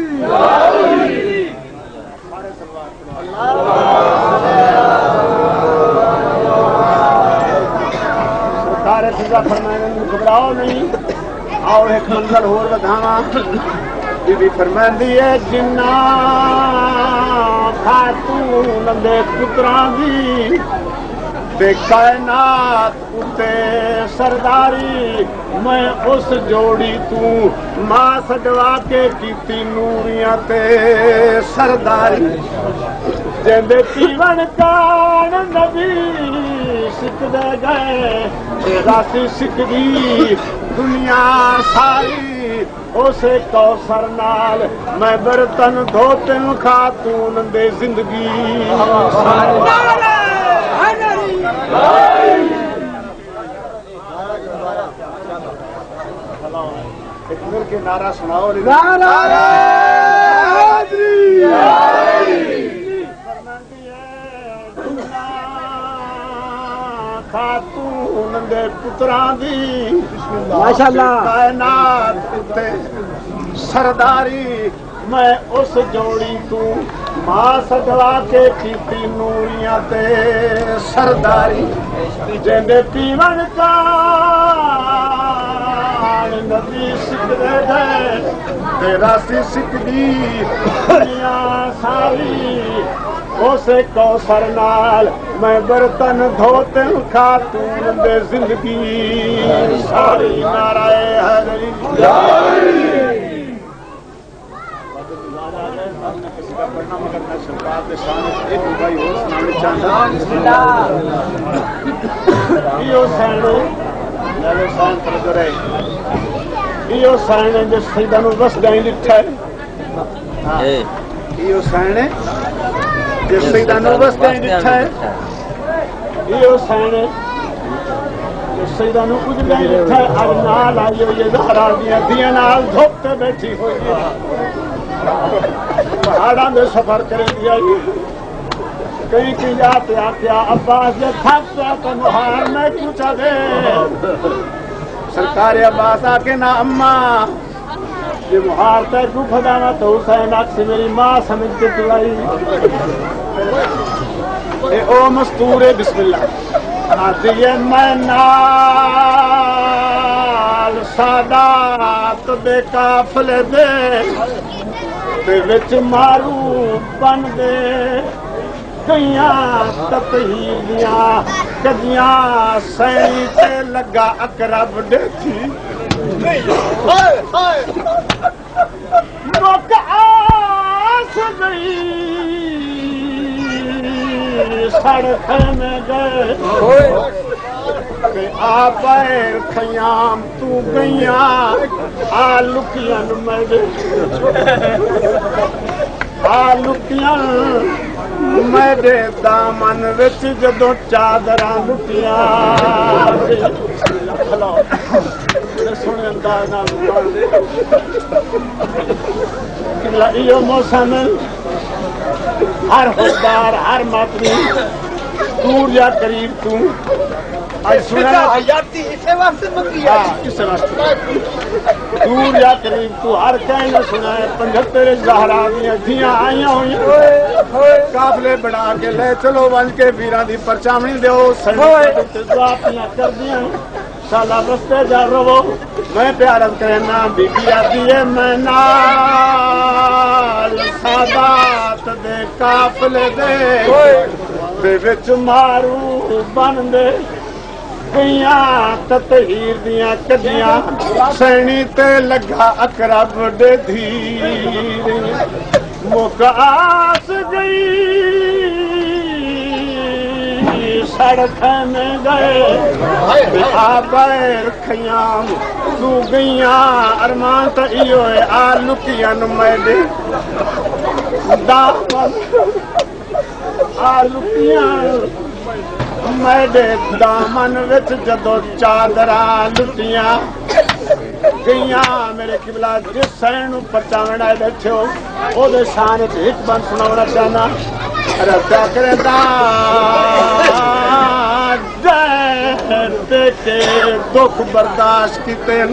سرکار خدا فرمائیں گھبراؤ نہیں، آؤ ایک منظر ہور بدھاواں۔ بی بی فرمائندی ہے جنہ خاتون دے پتراں دی تے کائنات اتے سرداری، میں اس جوڑی تو ماں سجوا کے کیتی نوریاں تے سرداری، جیندے پیون کان نبی سکدے گئے راسی سکدی دنیا ساری، اسے کوثر نال میں برتن دھوتن خاتون دے زندگی ایک مل کے نعرہ سناؤ، نعرہ حیدری، خاتون دے پتراں دی ماشاءاللہ کائنات تے سرداری، میں اس جوڑی تو ماں سجوا کے کیتی نوریاں تے سرداری، جیندے پیون کان نبی سکدے گئے تے راسی سکدی دنیا ساری، اسے کوثر نال میں برتن دھوتے خاتون دے زندگی ساری، نعرہ حیدری۔ پڑھنا مگر میں سرکار کے سامنے ایک بھائی اور سنانے چاہتا یہ حسین میرے حسین پر رہے یہ حسین جس سیدہ نو بس گئیں لٹھا ہے، یہ حسین جس سیدہ نو بس گئیں لٹھا ہے، یہ حسین جس سیدہ نو کچھ گئیں لٹھا ہے، اب نال آئی ہو یہ زہرا دیا دیا نال دھوپتے بیٹھی ہوئی پہاڑاں دے سفر کرے دیا کہیں کی جاتے آکیا عباس یہ تھک پیا تو مہار میں پوچھا دے، سرکار عباس آکے نا اماں یہ مہار تے کو پھدانا تو حسین اکسی میری ماں سمجھ کے دلائی، اے او مستور بسم اللہ آتی ہے میں نال سادات دے قافلے دے وچ مارو بن دے کئیاں تطہیر دیاں کدیاں سینی تے لگا اقرب ڈیتھی مکعاس گئی سڑک میں گئے آ پیر خیام تو گئیاں آ لکیاں میرے آ لکیاں میرے دامن وچ جدوں چادراں لٹیاں سونے انداز نال یہ موسم ہر حقدار ہر ماتمی دور یا قریب تو دور یا قریب تو ہر کہیں نہ سنا ہے 75 زہرا دیا دھیاں آئیاں ہوئی قافلے بنا کے لے چلو بن کے ویراں دی پرچاونی دیو دعا پیاں کر دیاں سالہ رستے جا رو میں پیارت کہنا بی بی آدھی ہے میں نال سادات دے قافلے دے وچ مارو بن دے گئیاں تطہیر دیاں کدیاں سینی تے لگا اقرب دے دھیر مکعاس گئی سڑک میں گئے آ بیر خیام تو گئیاں ارمان تا ایو ہے آ لکیاں میڈے دامن آ لکیاں میڈے دامن وچ جدو چادراں لٹیاں گئیاں میرے قبلہ جس سین پرچاونا بیٹھے ہو او دے شان وچ ایک بند سناونا چاہنا رکھا کردا دے کے دکھ برداشت کیتے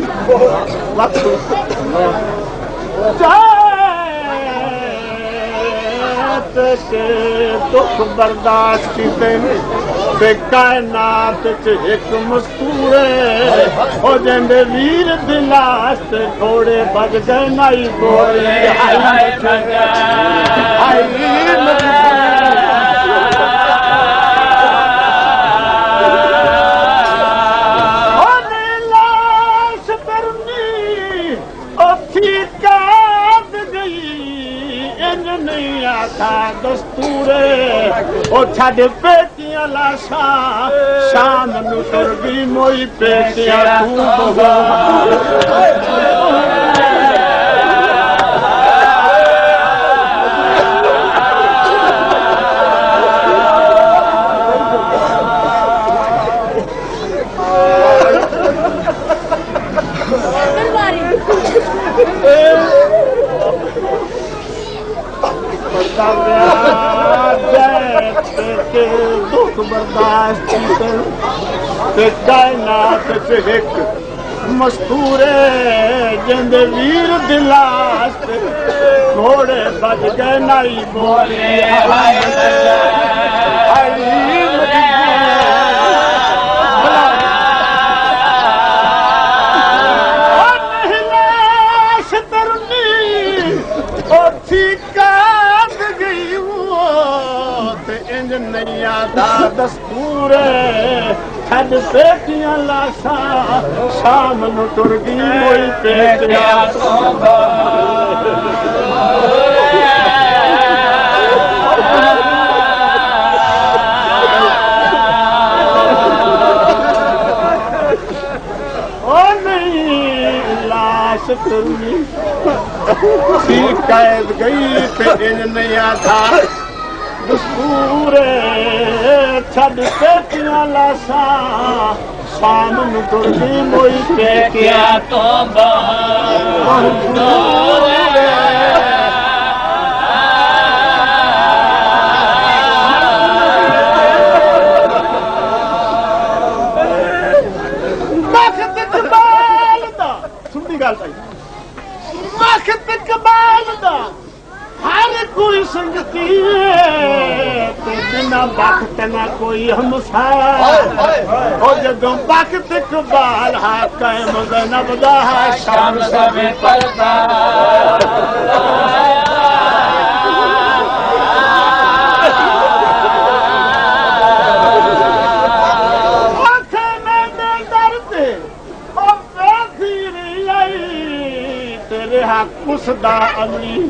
دکھ برداشت کیتے کائنات ایک مستورے ہو جاندے ویر دلاست تھوڑے بج گئے نائی بولے دستور او چھڈ پیٹیاں لاشاں شام نو تر گئی موئی پیٹیاں دکھ برداشت کائنات ایک مستورے جند ویر دلاست گھوڑے بج گئے نائی بولے دستور چھڈ پیٹیاں لاشاں شام نو تر گئی موئی پیٹیاں او نہیں لاش ترنی سی قید گئی تے انج نہیں آتا دستور چھڈ پیٹیاں لاشاں شام نو تر گئی موئی پیٹیاں تو سنی گل پائی وقت اقبال دا ہر کوئی سنگتی بنا وقت نہ کوئی ہمسایا جدوں وقت اقبال حاکم زینب دا شام سویں پردہ اس دا امری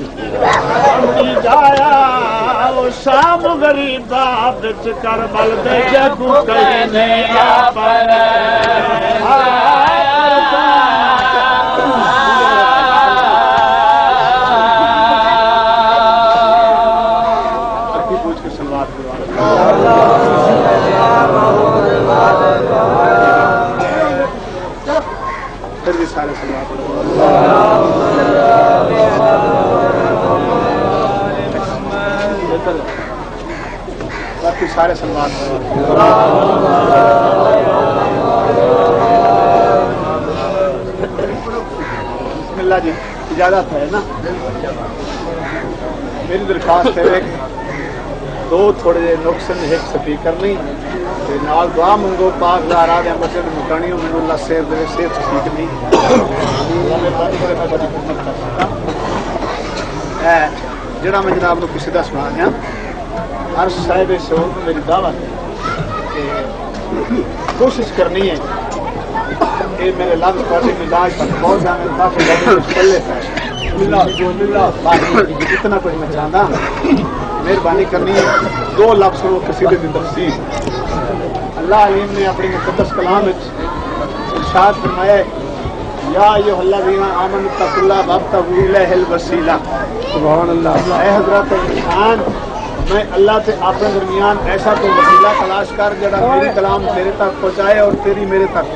جایا وہ شام غریبا بچ کربل دے جگو کہنے آ پر اکی پوچھ کے سلوات پھر بھی سارے سلوات باقی سارے سلوات بسم اللہ جی اجازت ہے نا میری درخواست ہے دو تھوڑے جے نقصان ایک سپیکر نہیں نال دعا منگو پاک زہرا دے بچے مکانی منو اللہ سیر دے صحت ٹھیک نہیں جڑا میں جناب کو کسی دا سنا دیا ہر صاحب شعور کو میری دعوت ہے کہ کوشش کرنی ہے کہ میرے لفظ پڑھنے مزاج پر بہت زیادہ کافی پلے اتنا کچھ میں چاہتا مہربانی کرنی ہے دو لفظ ہو کسی دی تفسیر اللہ علیم نے اپنی مقدس کلام ارشاد فرمایا ہے یا ایھا الذین آمنوا اتقوا اللہ وابتغوا الیہ الوسیلہ سبحان اللہ اے حضرات انسان میں اللہ سے اپنے درمیان ایسا تو وسیلہ تلاش کر جڑا میری کلام تیرے تک پہنچائے اور تیری میرے تک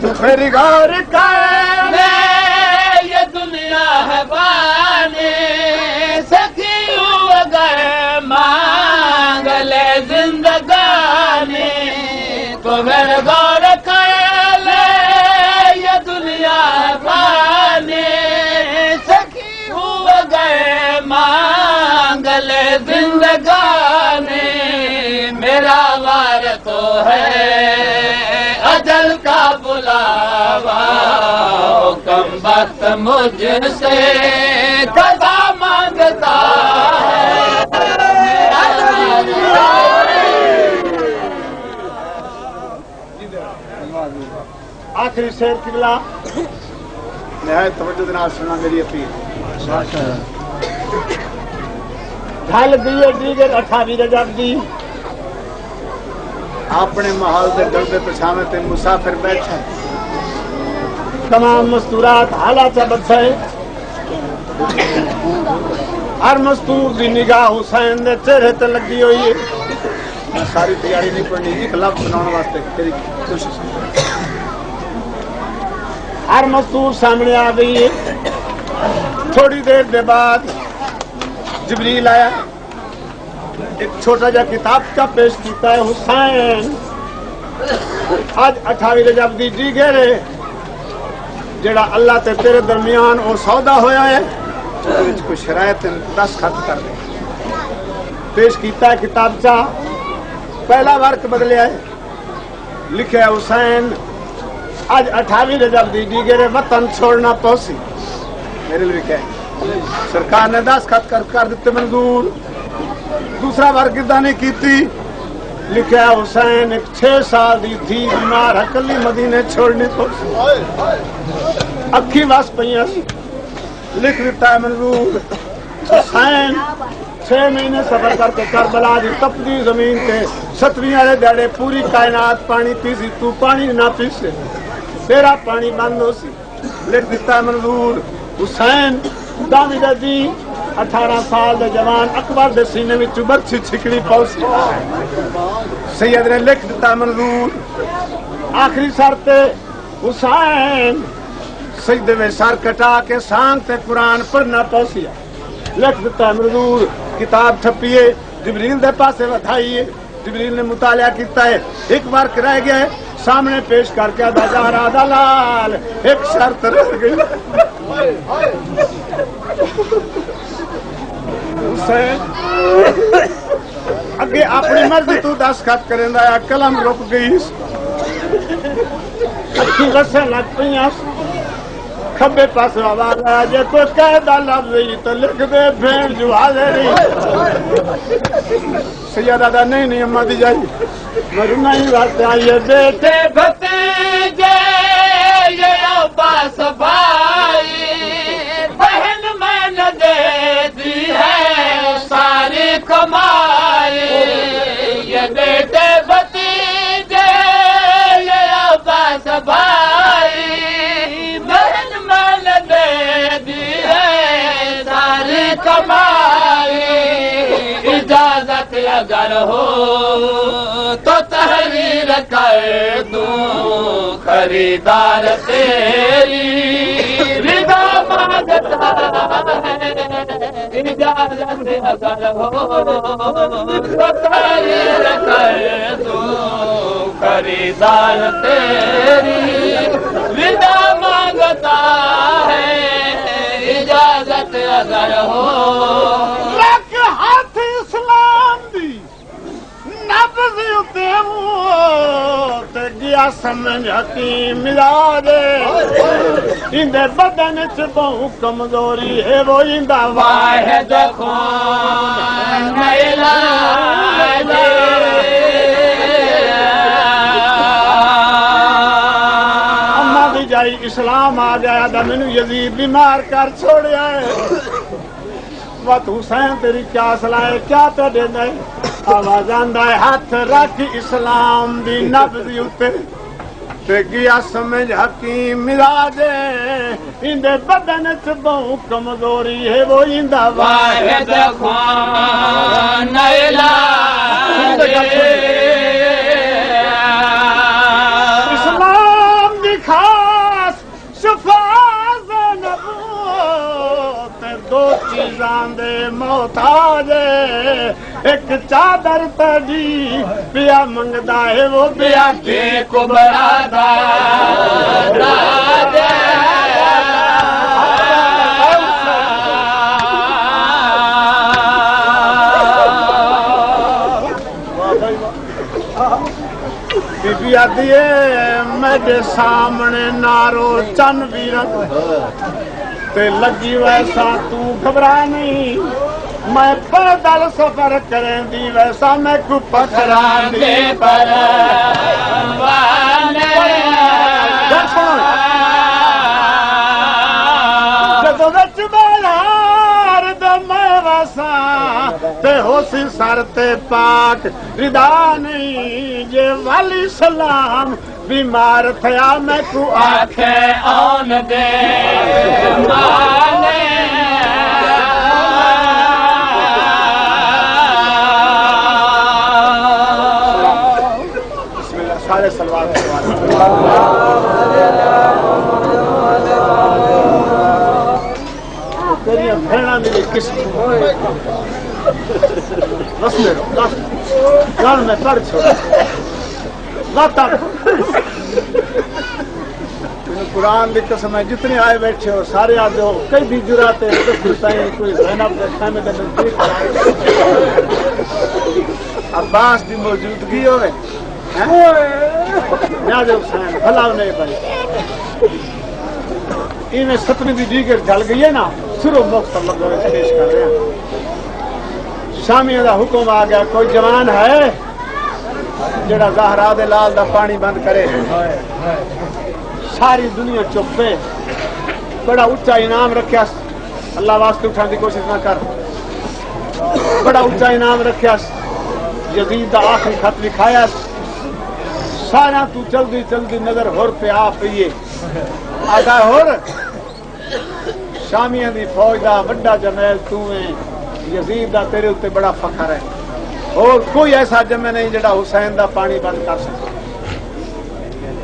تو پھر غور کر یہ دنیا ہے فانی سخی اگر مانگ لے زندگانی تو پھر غور کر لے یہ دنیا ہے فانی سخی اگر مانگ لے زندگانی میرا وار تو ہے اجل کا بلاوا کم وقت مجھ سے قضا مانگتا ہے آخری شعر قبلہ نہایت توجہ دنال سننا میری اپیل ڈھل گئی دیگر 28 رجب دی اپنے محل دے ڈلدے پچھاوے تے مسافر بیٹھے تمام مستورات حالات بچے ہر مستور دی نگاہ حسین دے چہرے تے لگی ہوئی ہے میں ساری تیاری نہیں پڑھنی ایک لفظ سنانے واسطے تیری کوشش ہر مستور سامنے آ گئی ہے تھوڑی دیر دے بعد جبریل آیا ایک چھوٹا جا کتاب کا پیش کیتا ہے حسین آج 28 رجب دی دیگر جڑا اللہ تے تیرے درمیان او سودا ہویا ہے اس کو شرائط دستخط کر دے پیش کیتا ہے کتاب کا پہلا ورق بدلیا ہے لکھا ہے حسین آج 28 رجب دی دیگر وطن چھوڑنا پوسی میرے لیے لکھا ہے سرکار نے دستخط کر دیتے منظور دوسرا ورگ ادا نہیں کیتی لکھا ہے حسین ایک 6 سال دی تھی بیمار ہکلی مدینے چھوڑنے کو اکھی واس پہیاں لکھ دیتا ہے منظور حسین 6 مہینے سفر کر کے کربلا دی تپتی زمین کے 7ویں والے دیہڑے پوری کائنات پانی پیسی تو پانی نہ پیسے تیرا پانی بند ہو سی لکھ دیتا ہے منظور حسین دامی دی 18 سال دے جوان اکبر دے سینے میں برچھی چھکڑی پوسی سید نے لکھ دیتا منظور آخری سر تے حسین سجدے میں سر کٹا کے سانگ تے قرآن پڑھنا پوسیا لکھ دیتا منظور کتاب چھپیے جبریل دے پاسے ودھائیے جبریل نے مطالعہ کیتا ہے ایک ورق رہ گیا ہے سامنے پیش کر کے ادا جا رہا دلال ایک شرط رہ گئی حسین اگے اپنی مرضی تو دستخط کریں دا قلم رک گئی اکھی وسے لگ پئیاں کھبے پاس آواز آیا جے کوئی قاعدہ لفظ ہی تو لکھ دے بھیڑ جو حاضر نہیں سیدہ نہیں اماں دی جائی مرنا ہی واسطے آئیے بیٹے بھتیجے یہ عباس بھائی بہن میں نہ دیتی ہے ساری کمائی یہ بیٹے بھتیجے یہ عباس بھائی بہن میں نہ دیتی ہے ساری کمائی اجازت اگر ہو تو تحریر کر دوں خریدار تیری رضا مانگتا ہے اجازت اگر ہو تو تحریر کر دوں خریدار تیری رضا مانگتا ہے اجازت اگر ہو ہاتھ اسلام دی نبض تے گیا سمجھ حکیم ملا دے اندے بدن چ بہو کمزوری ہے وہ اندا واحد خون علاج اما دی جائی اسلام آ گیا دا مینوں یزید بیمار کر چھوڑیا ہے وقت حسین تیری کیا صلاح ہے کیا تو دے دے آواز آندا ہے ہاتھ رکھ اسلام دی نبض اتے تے گیا سمجھ حکیم ملا دے اندے بدن چ بہو کمزوری ہے وہ اندا واحد خون علاج اسلام دی ایک چادر تڑی پیا منگدا ہے وہ پیا کے کو برادہ بی آدھی ہے میرے سامنے نارو چن ویرت تے لگی ویسا تو گھبرا نہیں میں پیدل سفر کریں دی ویسا میں کو پتھران دے پر جدو وچ بازار دا میں ویسا تے ہو سی سر تے پاک ردا نہیں جے والی سلام بیمار تھیا میں کو آکھے آن دے مانے بسم اللہ سارے سلوات تیری بھیڑا میری قسم بس میرو گھر میں پڑھ چھوڑا قرآن کی قسم ہے جتنے آئے بیٹھے ہو سارے آدھے ہو کئی بھی جراتے کوئی زینب خیمے کے نزدیک عباس کی موجودگی ہوئے نیاز حسین بھلا نہیں پائی انہیں ستویں کی دیگر جل گئی ہے نا سرو مختلف لگو پیش کر رہے ہیں شامیوں کا حکم آ گیا کوئی جوان ہے جڑا زہرا دے لال دا پانی بند کرے ساری دنیا چپ پہ بڑا اچا انعام رکھیا اللہ واسطے اٹھان دی کوشش نہ کر بڑا اچا انعام رکھیا یزید دا آخری خط لکھایا سارا تو جلدی جلدی نظر ہور پہ آ پئیے آگا ہور شامیاں دی فوج دا بڑا جمیل تو ہے یزید دا تیرے اتنے بڑا فخر ہے اور کوئی ایسا جمع نہیں جڑا حسین دا پانی بند کر سکتا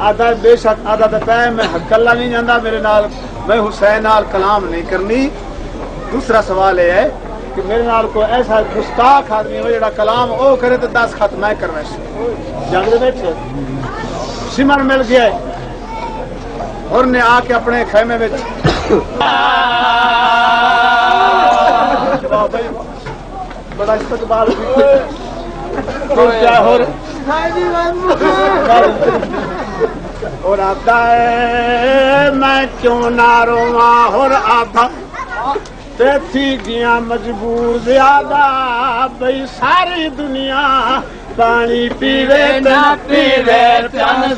آدھا بے شک آدھا تو پہ میں کلا نہیں جانا میرے نال میں حسین نال کلام نہیں کرنی دوسرا سوال یہ ہے کہ میرے نال کوئی ایسا گستاخ آدمی ہو جڑا کلام او کرے تو 10 خط میں کرنا جنگ بیٹھے سمر مل گیا اور نے آ کے اپنے خیمے میں بڑا استقبال اور آتا ہے میں کیوں نہ رواں اور آدھا تھی گیا مجبور زیادہ بھئی ساری دنیا پانی پیوے نہ پیوے چن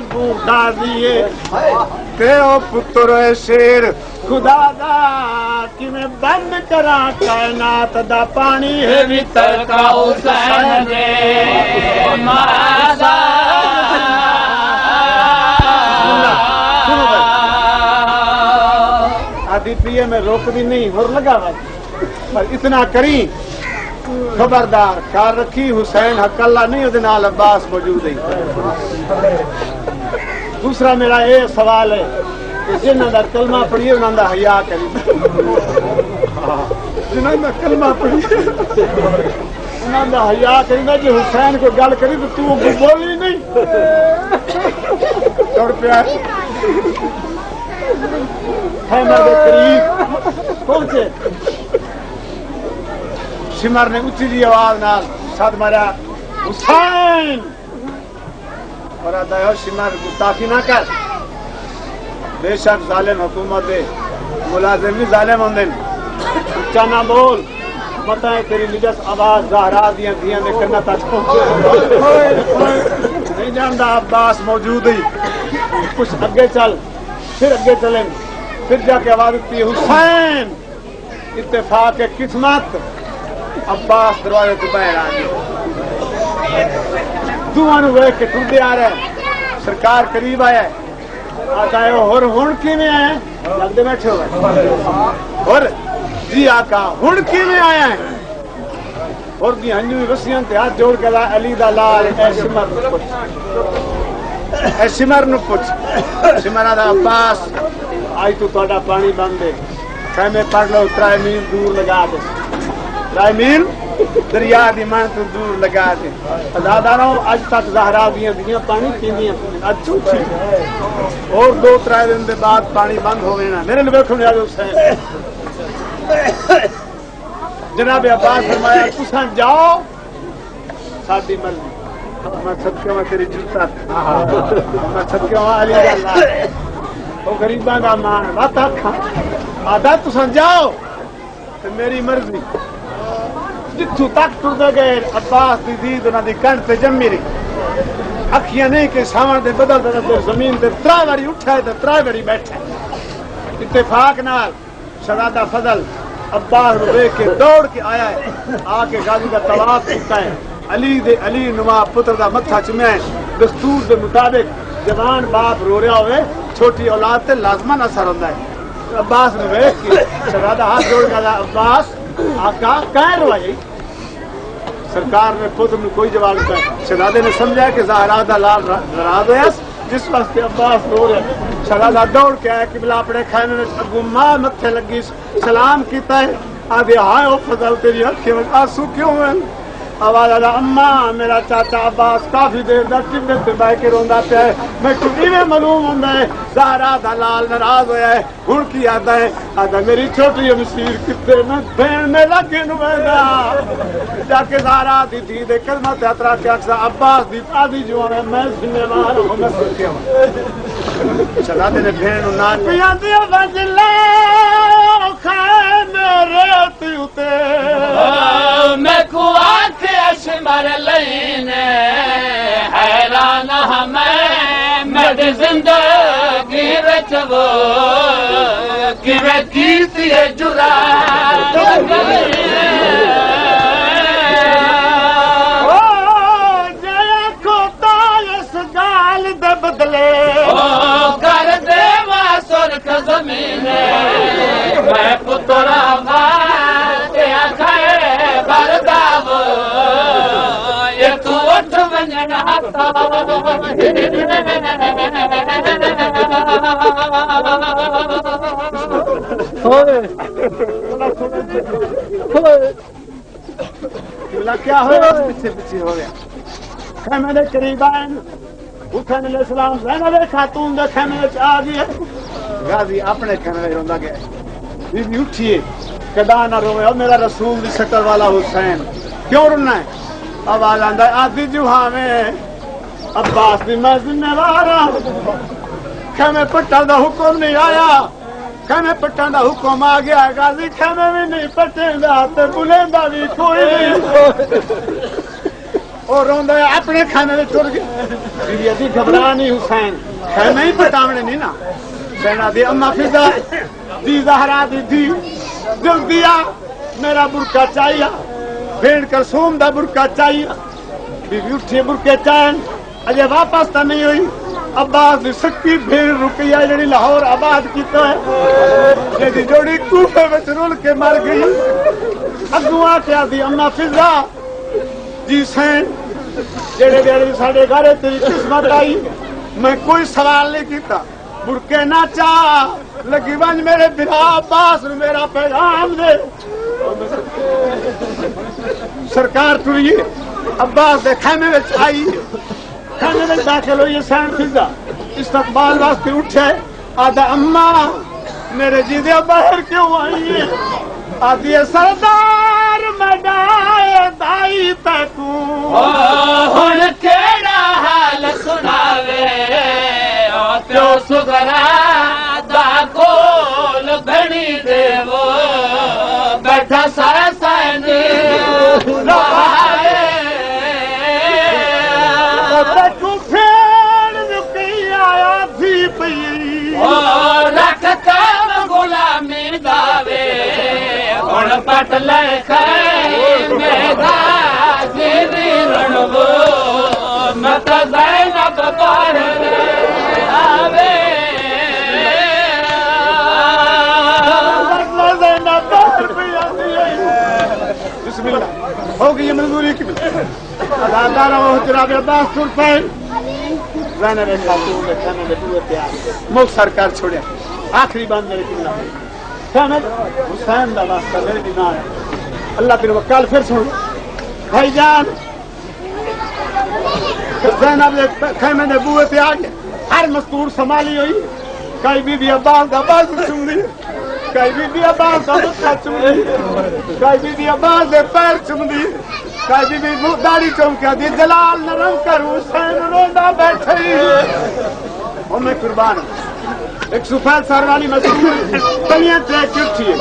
بوٹا دیے پتر شیر خدا دا کہ میں بند کرا کائنات دا پانی ہے بھیتر کا حسین دے مارا آدھی پیے میں روک بھی نہیں اور لگا پر اتنا کری خبردار کار رکھی حسین حق اللہ نہیں وہ نال عباس موجود ہے دوسرا میرا یہ سوال ہے کہ جنہوں کا کلمہ پڑھیے انہوں کا حیا کری جنہوں کا کلمہ پڑھیے انہوں کا حیا کری جی حسین کو گل کری تو بولی نہیں توڑ پیا خیمہ کے قریب پہنچے سمر نے اچھی جی آواز نال ساتھ مارا حسین اور آتا ہے سمر گستاخی نہ کر بے شک ظالم حکومت ہے ملازم بھی ظالم ہوں اچھا نہ بول پتہ ہے تیری نجس آواز زہرا دیاں دیاں دے کرنا تک نہیں جانتا عباس موجود ہی کچھ اگے چل پھر اگے چلیں پھر جا کے آواز اٹھتی ہے حسین اتفاق قسمت عباس دروازے تو باہر آ گئے دونوں ویک کے ٹوٹے آ رہے سرکار قریب آیا ہے آتا ہے اور ہن کی میں آیا ہے لگتے بیٹھے ہوئے اور جی آقا ہن کی میں آیا ہے اور دی ہنجوی وسیعن تے ہاتھ جوڑ کے علی دا لال اے سمر اے سمر نو پوچھ سمر دا عباس آئی تو تہاڈا پانی بند ہے خیمے پڑ لو 3 میل دور لگا دے 3 میل دریا دی من تو دور لگا دے ازاداروں اج تک زہرا دیاں پانی پیندیاں اج اور 2-3 دن دے بعد پانی بند ہوے نا میرے لے ویکھو نیاز حسین جناب عباس فرمایا تساں جاؤ ساڈی مرضی میں صدقے میں تیری جوتا میں صدقے میں علی اللہ وہ غریباں دا مان بات آکھاں آدھا تساں جاؤ تے میری مرضی جتھوں تک ٹردے گئے عباس دی دید انہاں دی کن تے جمی رہی اکھیاں نہیں کہ ساون دے بدل دے زمین تے 3 واری اٹھا تے 3 واری بیٹھا اتفاق نال شہزادہ فضل عباس نو دیکھ کے دوڑ کے آیا ہے آ کے غازی کا طواف کیتا ہے علی نما پتر دا متھا چومیا ہے دستور دے مطابق جوان باپ رو رہا ہوئے چھوٹی اولاد تے لازماً اثر ہوندا ہے عباس نے دیکھ کے شہزادہ ہاتھ جوڑ کے عباس آقا کہہ روائی سرکار نے پتر نے کوئی جواب نہیں شہزادے نے سمجھا کہ زہرا دا لال ناراض ہویا جس واسطے عباس رو رہے شہزادہ دوڑ کے آیا کہ بلا اپنے خیمے میں اگو ماں متھے لگی سلام کیتا ہے آدھے ہائے او فضل تیری اکھیں میں آنسو کیوں ہیں آواز آدھا اماں میرا چاچا عباس کافی دیر دا ٹبے تے بہ کے روندا پیا ہے میں کٹی میں معلوم ہوندا ہے زہرا دا لال ناراض ہویا ہے ہن کی آدا ہے آدھا میری چھوٹی مسیر کتے میں بہن میں لگے نو ویندا جا کے زہرا دی تھی دے کلمہ تے اترا کے اکسا عباس دی آدھی جو ہے میں ذمہ وار ہوں میں سکیا شہزادے نے بہن نو نال پیا دی وجلے میرے تے میں کو اشمر لینے حیران ہمیں میری زندگی رچو کیتی ہے جرات جے کھوتا اس گال دے بدلے کر دے سرخ زمین میں پترا کیا کھائے برداو یہ تو اٹھ ونجن ہاتھا کیا ہو پیچھے پیچھے ہو گیا خیمے دے قریب آئے حسین علیہ السلام زینب خاتون دے خیمے وچ آ گئی غازی اپنے خیمے روندا گیا بی بی اٹھیے کدا نہ روے او میرا رسول دی شکل والا حسین کیوں رونا ہے آواز آندا ہے آدھی جوہاں میں عباس دی میں ذمہ وار خیمے پٹن دا حکم نہیں آیا خیمے پٹن دا حکم آ گیا غازی خیمے بھی نہیں پٹیندا تے بلیندا بھی کوئی نہیں اور روندا ہے اپنے خیمے میں ٹر گیا بی بی گھبرا نہیں حسین خیمے ہی پٹاونے نہیں نا سینا دی اما فضا دی زہرا دی جلدی آ میرا برقع چاہیے بھیڑ کلثوم دا برقع چاہیے بی بی اٹھی برقع چاہن اجے واپس تا نہیں ہوئی عباس دی سکی بھیڑ رکی ہے جڑی لاہور آباد کیتا ہے جی جوڑی کوفے وچ رول کے مر گئی اگوں کیا دی اما فضا جی سین جڑے جڑے ساڈے گھر تیری قسمت آئی میں کوئی سوال نہیں کیتا برقے نہ چاہ لگی ونج میرے بلا عباس نے میرا پیغام دے سرکار ٹریے عباس دے خیمے وچ آئی خیمے وچ داخل ہوئی سین فضا استقبال واسطے اٹھے آدھا اما میرے جی دے باہر کیوں آئی ہے آدھی سردار مڈائے دائی تکوں ہن کیڑا حال سناوے پیو سگرا دا کول بھڑی دیو بیٹھا سارا سائنی روائے بیٹھو پھیڑ رکی آیا تھی پئی رکھ کام غلامی داوے ہن پٹ لے خیمے دا جیوی رنگو مت زینب باہر آوے بسم اللہ ہو گئی منظوری کی اداکارہ جناب عباس سر پہ زینب خاتون نے خیمے میں بوئے پہ آگے مختصر کر چھوڑے آخری بند میرے کلنا خیمے حسین دا واسطہ میرے بھی نہ ہے اللہ پھر وکال پھر سن بھائی جان زینب خیمے میں بوئے پہ آگے ہر مستور سنبھالی ہوئی کئی بی بی عباس دا باز چوم دی کئی بی بی عباس دا مکہ چوم دی کئی بی بی عباس دے پیر چوم دی کئی بی بی داڑھی چوم کے دی جلال نرم کر حسین روندا بیٹھئی اور میں قربان ہوں ایک سفید سر والی مستور تلیاں تے چٹھی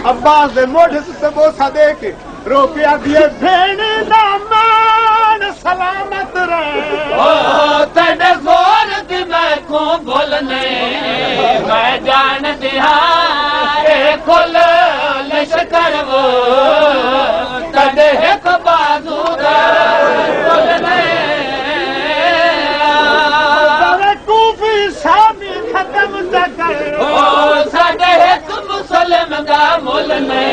عباس دے موڑے سے بوسا دے کے روکیا دیے بھین دا مان سلامت رہے او تیرے زور دی میں کو بولنے میں جان دیا اے کل لشکر وہ تیرے ایک بازو دا بولنے تیرے کوفی شامی ختم جگر او ساڑے ایک مسلم دا مولنے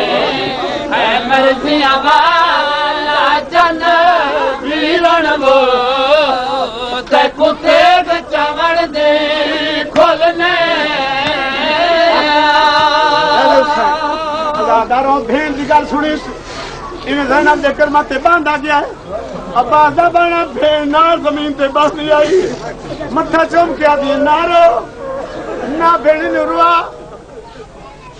اے مرضیاں والا جن ویرن وہ تے کتے بچاون دے کھولنے ازاداروں بھین دی گل سنی انہیں زینب دے کر ماتے باندھا گیا ہے عباس دا بنا بھین نار زمین تے بس نہیں آئی متھا چوم کیا دیے نارو نہ بھیڑی نے روا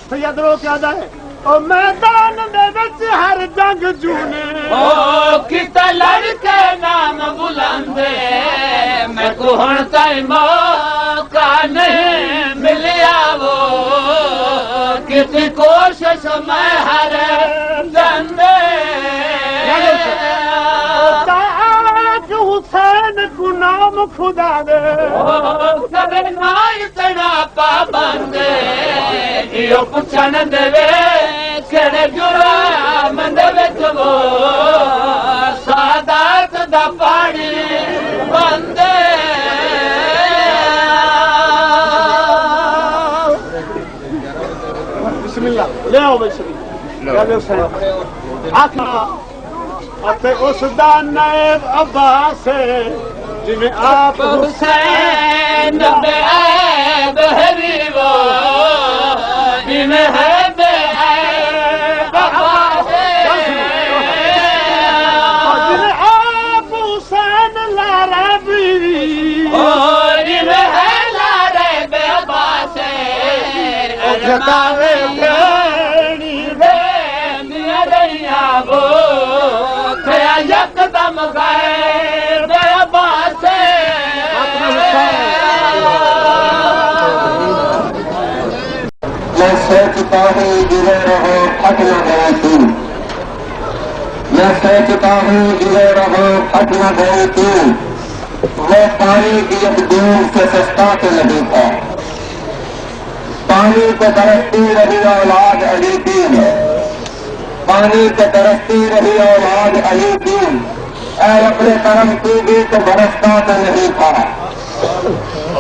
سید رو کیا جائے او میدان میں بچ ہر جنگ جونے او کتا لڑکے نام بلندے میں کو ہن تائی موقع نہیں ملیا وہ کسی کوشش میں ہر جندے تاج حسین کو نام خدا دے کرنا اتنا پابندے یہ پوچھن دے کہڑے جرام دے وچ وہ سادات دا پانی بندے بسم اللہ لے آؤ بسم اللہ آخا اتے اس دا نائب عباس جنہیں آپ حسین بے عیب ہری وہ جن ہے بے عیب عباس جنہیں آپ حسین لارا بھی جن ہے لارے بے عباس جتاوے بھینی بے میاں رہیا وہ کھیا یکدم گئے بے عباس میں سوچتا ہوں جڑے رہو پھٹ نہ گئے تم میں سوچتا ہوں جڑے رہو پھٹ نہ گئے تم وہ پانی کی ایک دودھ سے سستا تو نہیں تھا پانی کو ترستی رہی اولاد علی دین پانی کو ترستی رہی اولاد علی دین اے اپنے کرم تو بھی تو برستا تو نہیں تھا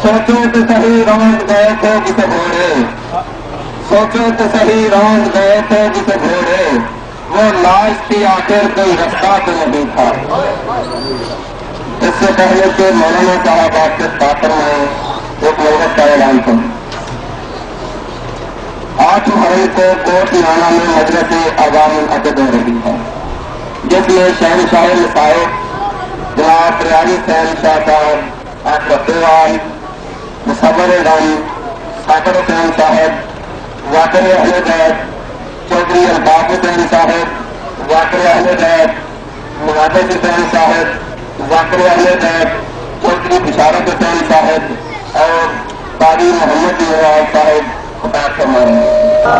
سوچو تو صحیح روند گئے تھے جسے گھوڑے سوچو تو صحیح روند گئے تھے جسے گھوڑے وہ لاش کی آخر کوئی رستہ تو نہیں تھا اس سے پہلے کہ مولانا صاحب آپ کے خاطر میں ایک محنت کا اعلان کروں 8 محرم کو کوٹ لانا میں مجلس عوام العقد ہو رہی ہے جس میں شہنشاہ مصائب جناب ریاضی حسین شاہ صاحب اقبال مصور غم ساکر حسین صاحب واقع اہل بیت چودھری الباف حسین صاحب واقع اہل بیت محدث حسین صاحب واقع اہل بیت چودھری بشارت حسین صاحب اور قاری محمد نواز صاحب خطاب فرمائیں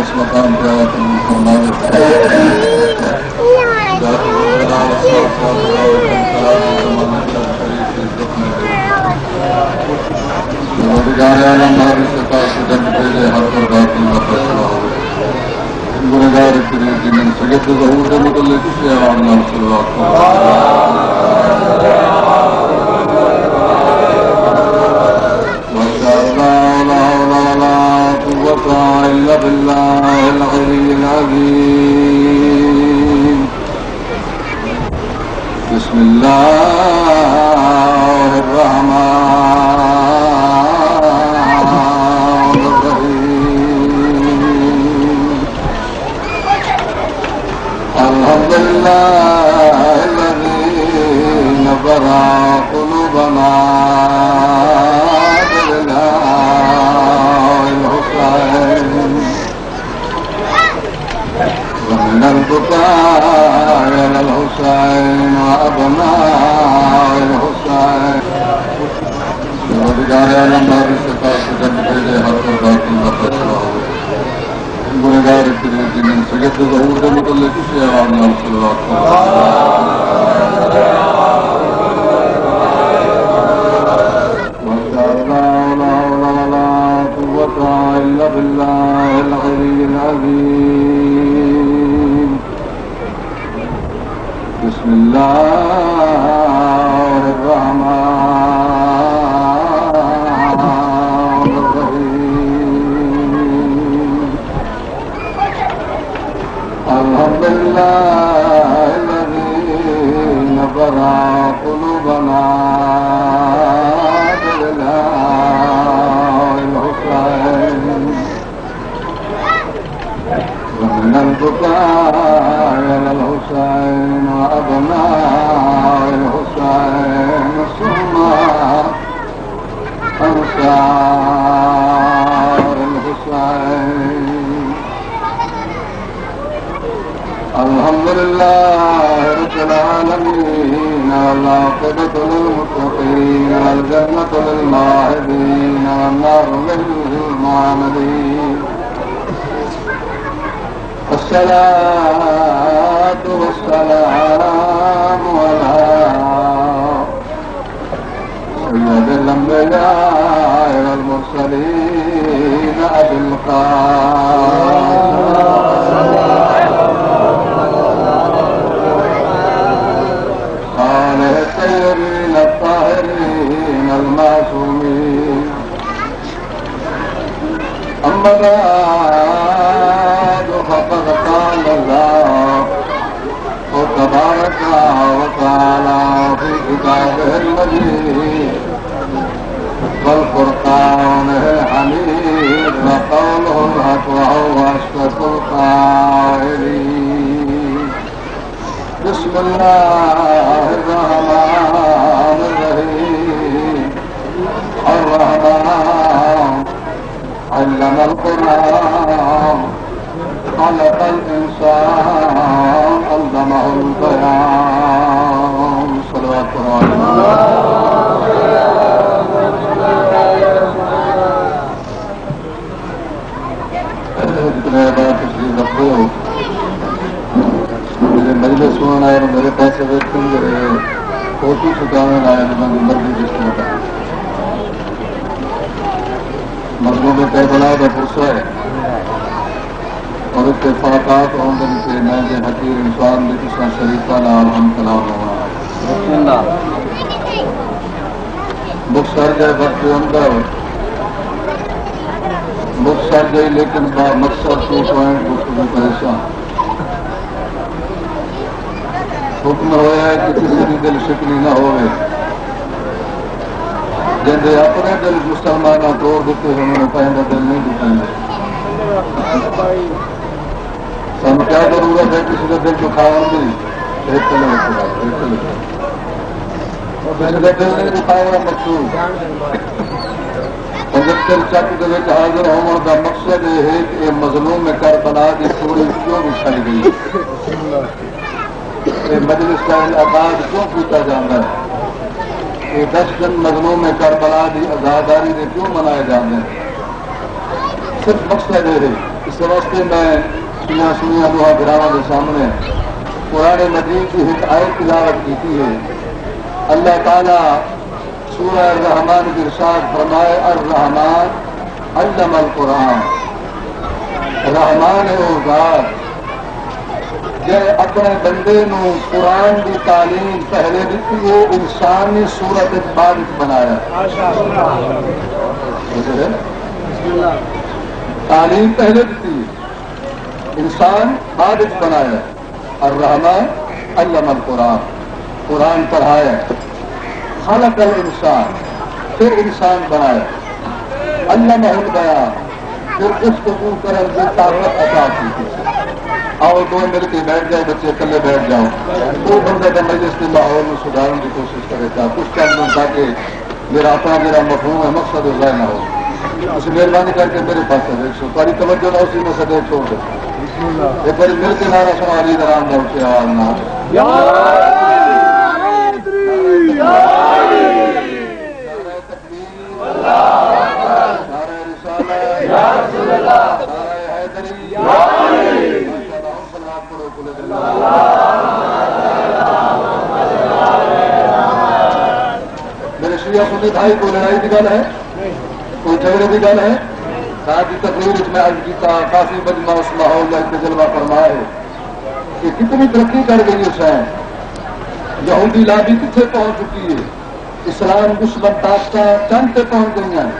اس مقام پہ گنگار سید ظہور کے متعلق سے عام إلا بالله العلي العظيم لله الذي نظر قلوبنا بالله الحسين ومن البكاء على الحسين وأبناء الحسين ثم أنصار الحسين. الحمد لله رب العالمين والعاقبة للمتقين والجنة للماهدين والنار للمعاندين. الصلاة والسلام على سيد الأنبياء والمرسلين أبي القاسم صالح الطيبين الطاهرين المعصومين. أما بعد فقد قال الله تبارك وتعالى في كتابه المجيد والفرقانه الحميد وقوله الحق وهو أصدق القائلين. بسم الله الرحمن الرحيم. الرحمن علم القرآن خلق الإنسان علمه البيان. صلوات جتنے بار تشریف رکھو میرے مجلس سننا ہے میرے پاس فوٹو چھکانے آیا جو میں مرضی جس طرح کا مردوں میں طے بنا کا پرسہ ہے اور اتفاقات آمدن سے میں جو حقیر انسان بھی کس شریفہ نام ہم کلام ہوا بک سر جائے وقت اندر بک سر گئی لیکن مقصد 2 پوائنٹ گفتگو کا حصہ حکم ہوا ہے کہ کسی بھی دل شکنی نہ ہوئے جنہیں اپنے دل مسلمانوں توڑ دیتے ہیں انہوں نے پہنا دل نہیں دکھائیں گے. ہم کیا ضرورت ہے کسی کا دل دکھاؤں گی کسی کا دل نہیں دکھاؤں گا مقصود 75 چک کے حاضر ہونے کا مقصد یہ ہے کہ یہ مظلوم میں کربلا کی چوری کیوں بچھائی گئی یہ مجلس کا انعقاد کیوں کیتا جاتا ہے یہ 10 دن مظلوم میں کربلا کی آزاداری نے کیوں منائے جاتے ہیں صرف مقصد یہ ہے. اس واسطے میں سنیا دعا گراواں کے سامنے قرآن مجید کی ایک آیت تلاوت کی ہے. اللہ تعالیٰ سورہ الرحمن کی ارشاد فرمائے الرحمن علم القرآن. رحمان ہے وہ ذات جے اپنے بندے نو قرآن کی تعلیم پہلے دیتی ہے انسانی صورت بعد بنایا. تعلیم پہلے دیتی ہے انسان بعد بنایا. الرحمن علم القرآن قرآن پڑھایا. خلق الانسان پھر انسان بنایا. علمہ البیان پھر اس کو کرنے کی طاقت عطا کی. آؤ دو مل کے بیٹھ جائے بچے اکلے بیٹھ جاؤ دو بندے کا مجلس کے ماحول میں سدھارنے کی کوشش کرے گا کچھ ٹائم تاکہ میرا اپنا میرا مفہوم ہے مقصد ضائع نہ ہو. اس مہربانی کر کے میرے پاس دیکھو تاری توجہ نہ اسی میں سدے چھوڑ دے. ایک بار مل کے نعرہ سنا علی رام دور سے آواز نہ میرے شیعہ سنی بھائی کوئی لڑائی کی گل ہے کوئی جھگڑے کی گل ہے ساتھ کی تقریر میں عرض کیا کافی مجمع اس ماحول میں تجربہ فرمایا ہے کہ کتنی ترقی کر گئی حسین. یہودی لابی کتنے پہنچ چکی ہے. اسلام دشمن طاقتیں چند پہ پہنچ گئی ہیں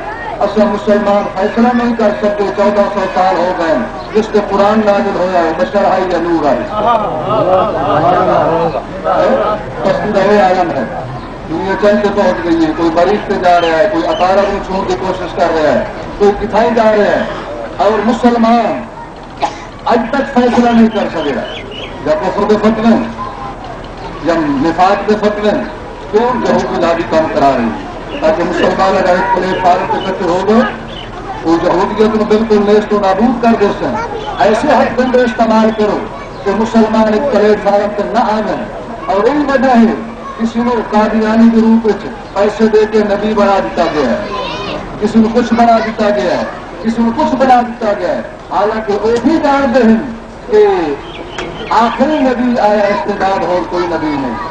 اصل مسلمان فیصلہ نہیں کر سکتے 1400 سال ہو گئے جس سے قرآن نازل ہوا ہے بشر آئی یا نور آئی تصویر عالم ہے دنیا چل کے پہنچ گئی ہے کوئی مریض پہ جا رہا ہے کوئی اطارہ کو چھوڑنے کی کوشش کر رہا ہے کوئی کتھائی جا رہا ہے اور مسلمان آج تک فیصلہ نہیں کر سکے یا کفر کے فتوے یا نفاق کے فتوے کیوں یہودی لابی کام کرا رہی ہے تاکہ مسلمان اگر ایک پلیٹ فارم کے سکتے ہو گئے وہ یہودیت میں بالکل نیست و نابود کر دے سکیں ایسے حق بند استعمال کرو کہ مسلمان ایک پلیٹ فارم کے نہ آنے اور ان وجہ ہے کسی کو قادیانی کے روپ میں پیسے دے کے نبی بنا دیتا گیا ہے کسی کو کچھ بنا دیتا گیا ہے کسی کو کچھ بنا دیتا گیا ہے حالانکہ وہ بھی جانتے ہیں کہ آخری نبی آیا استعداد اور کوئی نبی نہیں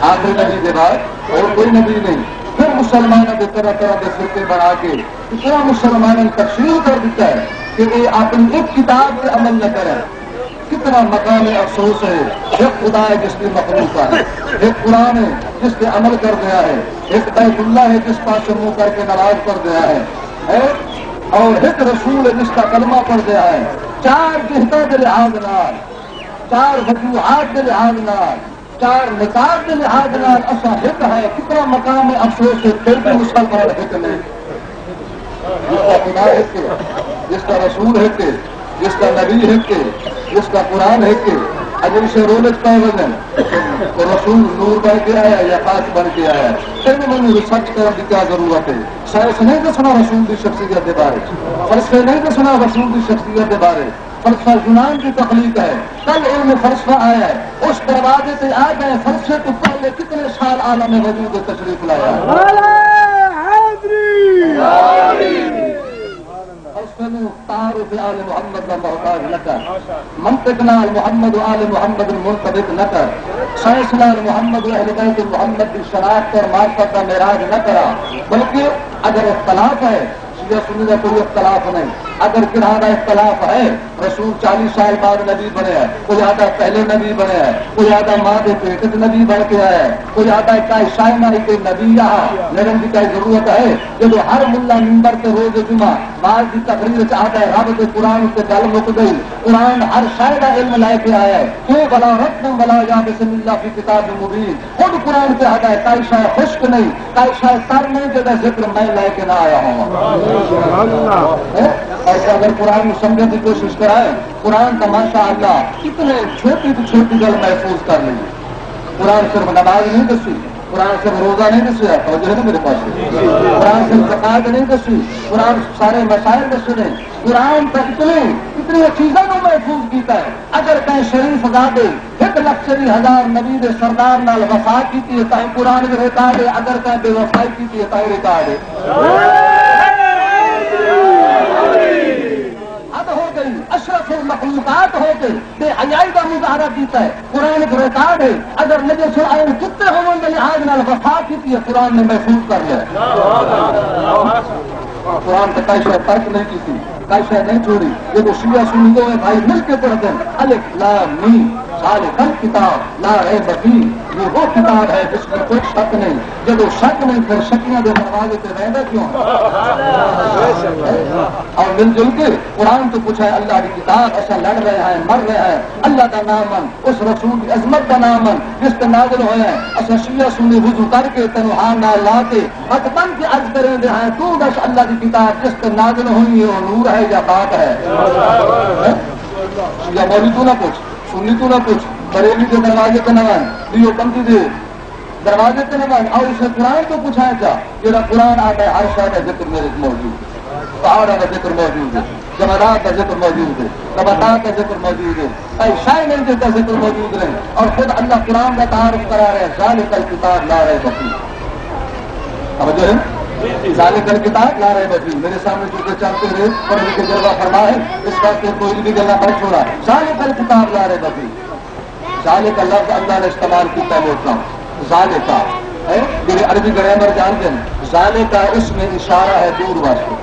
آخری نبی کے بعد اور کوئی نبی نہیں پھر مسلمانوں کے طرح طرح کے فرقے بنا کے اتنا مسلمانوں نے تفصیل کر دیتا ہے کہ یہ اپنی ایک کتاب پہ عمل نہ کرے کتنا مقام افسوس ہے ایک خدا ہے جس کی مخلوق ہے ایک قرآن ہے جس پہ عمل کر دیا ہے ایک بیت اللہ ہے جس پاس سے منہ کر کے ناراض کر دیا ہے اور ایک رسول ہے جس کا کلمہ پڑ گیا ہے 4 جہتوں کے لحاظ نال 4 وجوہات کے لحاظ نال 4 نکات کے لحاظ نال ایسا حق ہے کتنا مقام افسوس ہے پھر بھی مسلمان حق نہیں جس کا خدا حق ہے جس کا رسول حق ہے جس کا نبی حق ہے جس کا قرآن حق ہے اگر اسے رونق پہ وزن تو رسول نور بن کے آیا یا خاص بن کے آیا پھر میں نے ریسرچ کرنے کی کیا ضرورت ہے سائنس نہیں تو سنا رسول کی شخصیت کے بارے فلسفے نہیں تو سنا رسول کی شخصیت کے بارے فلسفہ یونان کی تخلیق ہے کل علم فلسفہ آیا ہے اس دروازے سے آ گئے فلسفے تو پہلے کتنے سال عالم وجود تشریف لایا تعارف آل محمد محتاج نہ کر منطق نال محمد و آل محمد منطبق نہ کر سائنس نال محمد و اہل بیت محمد کی شناخت اور معرفت کا معراج نہ کرا بلکہ اگر اختلاف ہے شیعہ سنی کا کوئی اختلاف نہیں اگر کنارہ اختلاف ہے رسول 40 سال بعد نبی بنے ہیں کوئی آدھا پہلے نبی بنے ہیں کوئی آدھا ماں کے پیٹ نبی بن کے آیا ہے کوئی آدھا کا شاعری کے نبی یہاں میرن کی ضرورت ہے جب ہر ملا ممبر کے روز جمعہ بعد کی تقریر سے آتا ہے رب کے قرآن سے گل مک گئی قرآن ہر شاعر کا علم لے کے آیا ہے تو بلا رتن بلا یا بسم اللہ کی کتاب مبین خود قرآن پہ آتا ہے کئی شاید خشک نہیں کئی شاید تر نہیں جگہ ذکر میں لے کے نہ آیا ہوں ایسا اگر قرآن میں سمجھنے کی کوشش کرائے قرآن کا ماشاء اللہ کتنے چھوٹی سے چھوٹی گل محفوظ کر لی قرآن صرف نماز نہیں دسی قرآن صرف روزہ نہیں دسیا توجہ ہے نا میرے پاس قرآن صرف زکات نہیں دسی قرآن سارے مسائل دسے نے قرآن کا اتنی چیزوں کو محفوظ کیتا ہے اگر کہیں شریف زادے 1,80,000 نبی دے سردار نال وفا کی تاہی قرآن کے ریکارڈ ہے اگر کہیں بے وفائی کی تاہی ریکارڈ ہے اشرف المخلوقات ہو کے بے حیائی کا مظاہرہ کیتا ہے قرآن کا ریکارڈ ہے اگر نجس العین کتنے ہونے کے لحاظ نال وفا کی ہے قرآن نے محفوظ کر لیا قرآن کا کئی شاید ترک نہیں کی تھی کئی شاید نہیں چھوڑی یہ تو شیعہ سنی دو بھائی مل کے پڑھتے ہیں الف لام میم ذالک الکتاب لا ریب فیہ یہ وہ کتاب ہے جس میں کوئی شک نہیں جب وہ شک نہیں پھر شکیاں دے دروازے پہ رہنا کیوں اور مل جل کے قرآن تو پوچھا ہے اللہ کی کتاب ایسا لڑ رہے ہیں مر رہے ہیں اللہ کا نام اس رسول کی عظمت کا نام جس پہ نازل ہوئے ہیں ایسا شیعہ سنی وضو کر کے تنہان نہ لا کے حتمن کے عرض کریں دے ہیں تو بس اللہ کی کتاب جس پہ نازل ہوئی ہے وہ نور ہے یا بات ہے یا مولوی تو نہ پوچھ سنی تو نہ پوچھ بریلی کے دروازے پہ نمان دیو بندی دے دروازے پہ نمان اور اسے قرآن کو پوچھایا تھا جہاں قرآن آتا ہے ہر شاید کا ذکر میرے موجود ہے پہاڑوں کا ذکر موجود ہے جمعرات کا ذکر موجود ہے نباتات کا ذکر موجود ہے شاعر کا ذکر موجود ہے اور خود اللہ قرآن کا تعارف کرا رہے ہیں ذالک الکتاب لا ریب فیہ اب جو ہے ذالک الکتاب لا ریب فیہ میرے سامنے جو چلتے رہے پڑھنے کے جلوہ فرما ہے اس بات سے کوئی بھی گلا نہیں چھوڑا ذالک الکتاب لا ریب فیہ ذالک لفظ اللہ نے استعمال کیا بولتا ہوں ذالک میرے عربی گرامر جانتے ہیں ذالک اس میں اشارہ ہے دور واسطے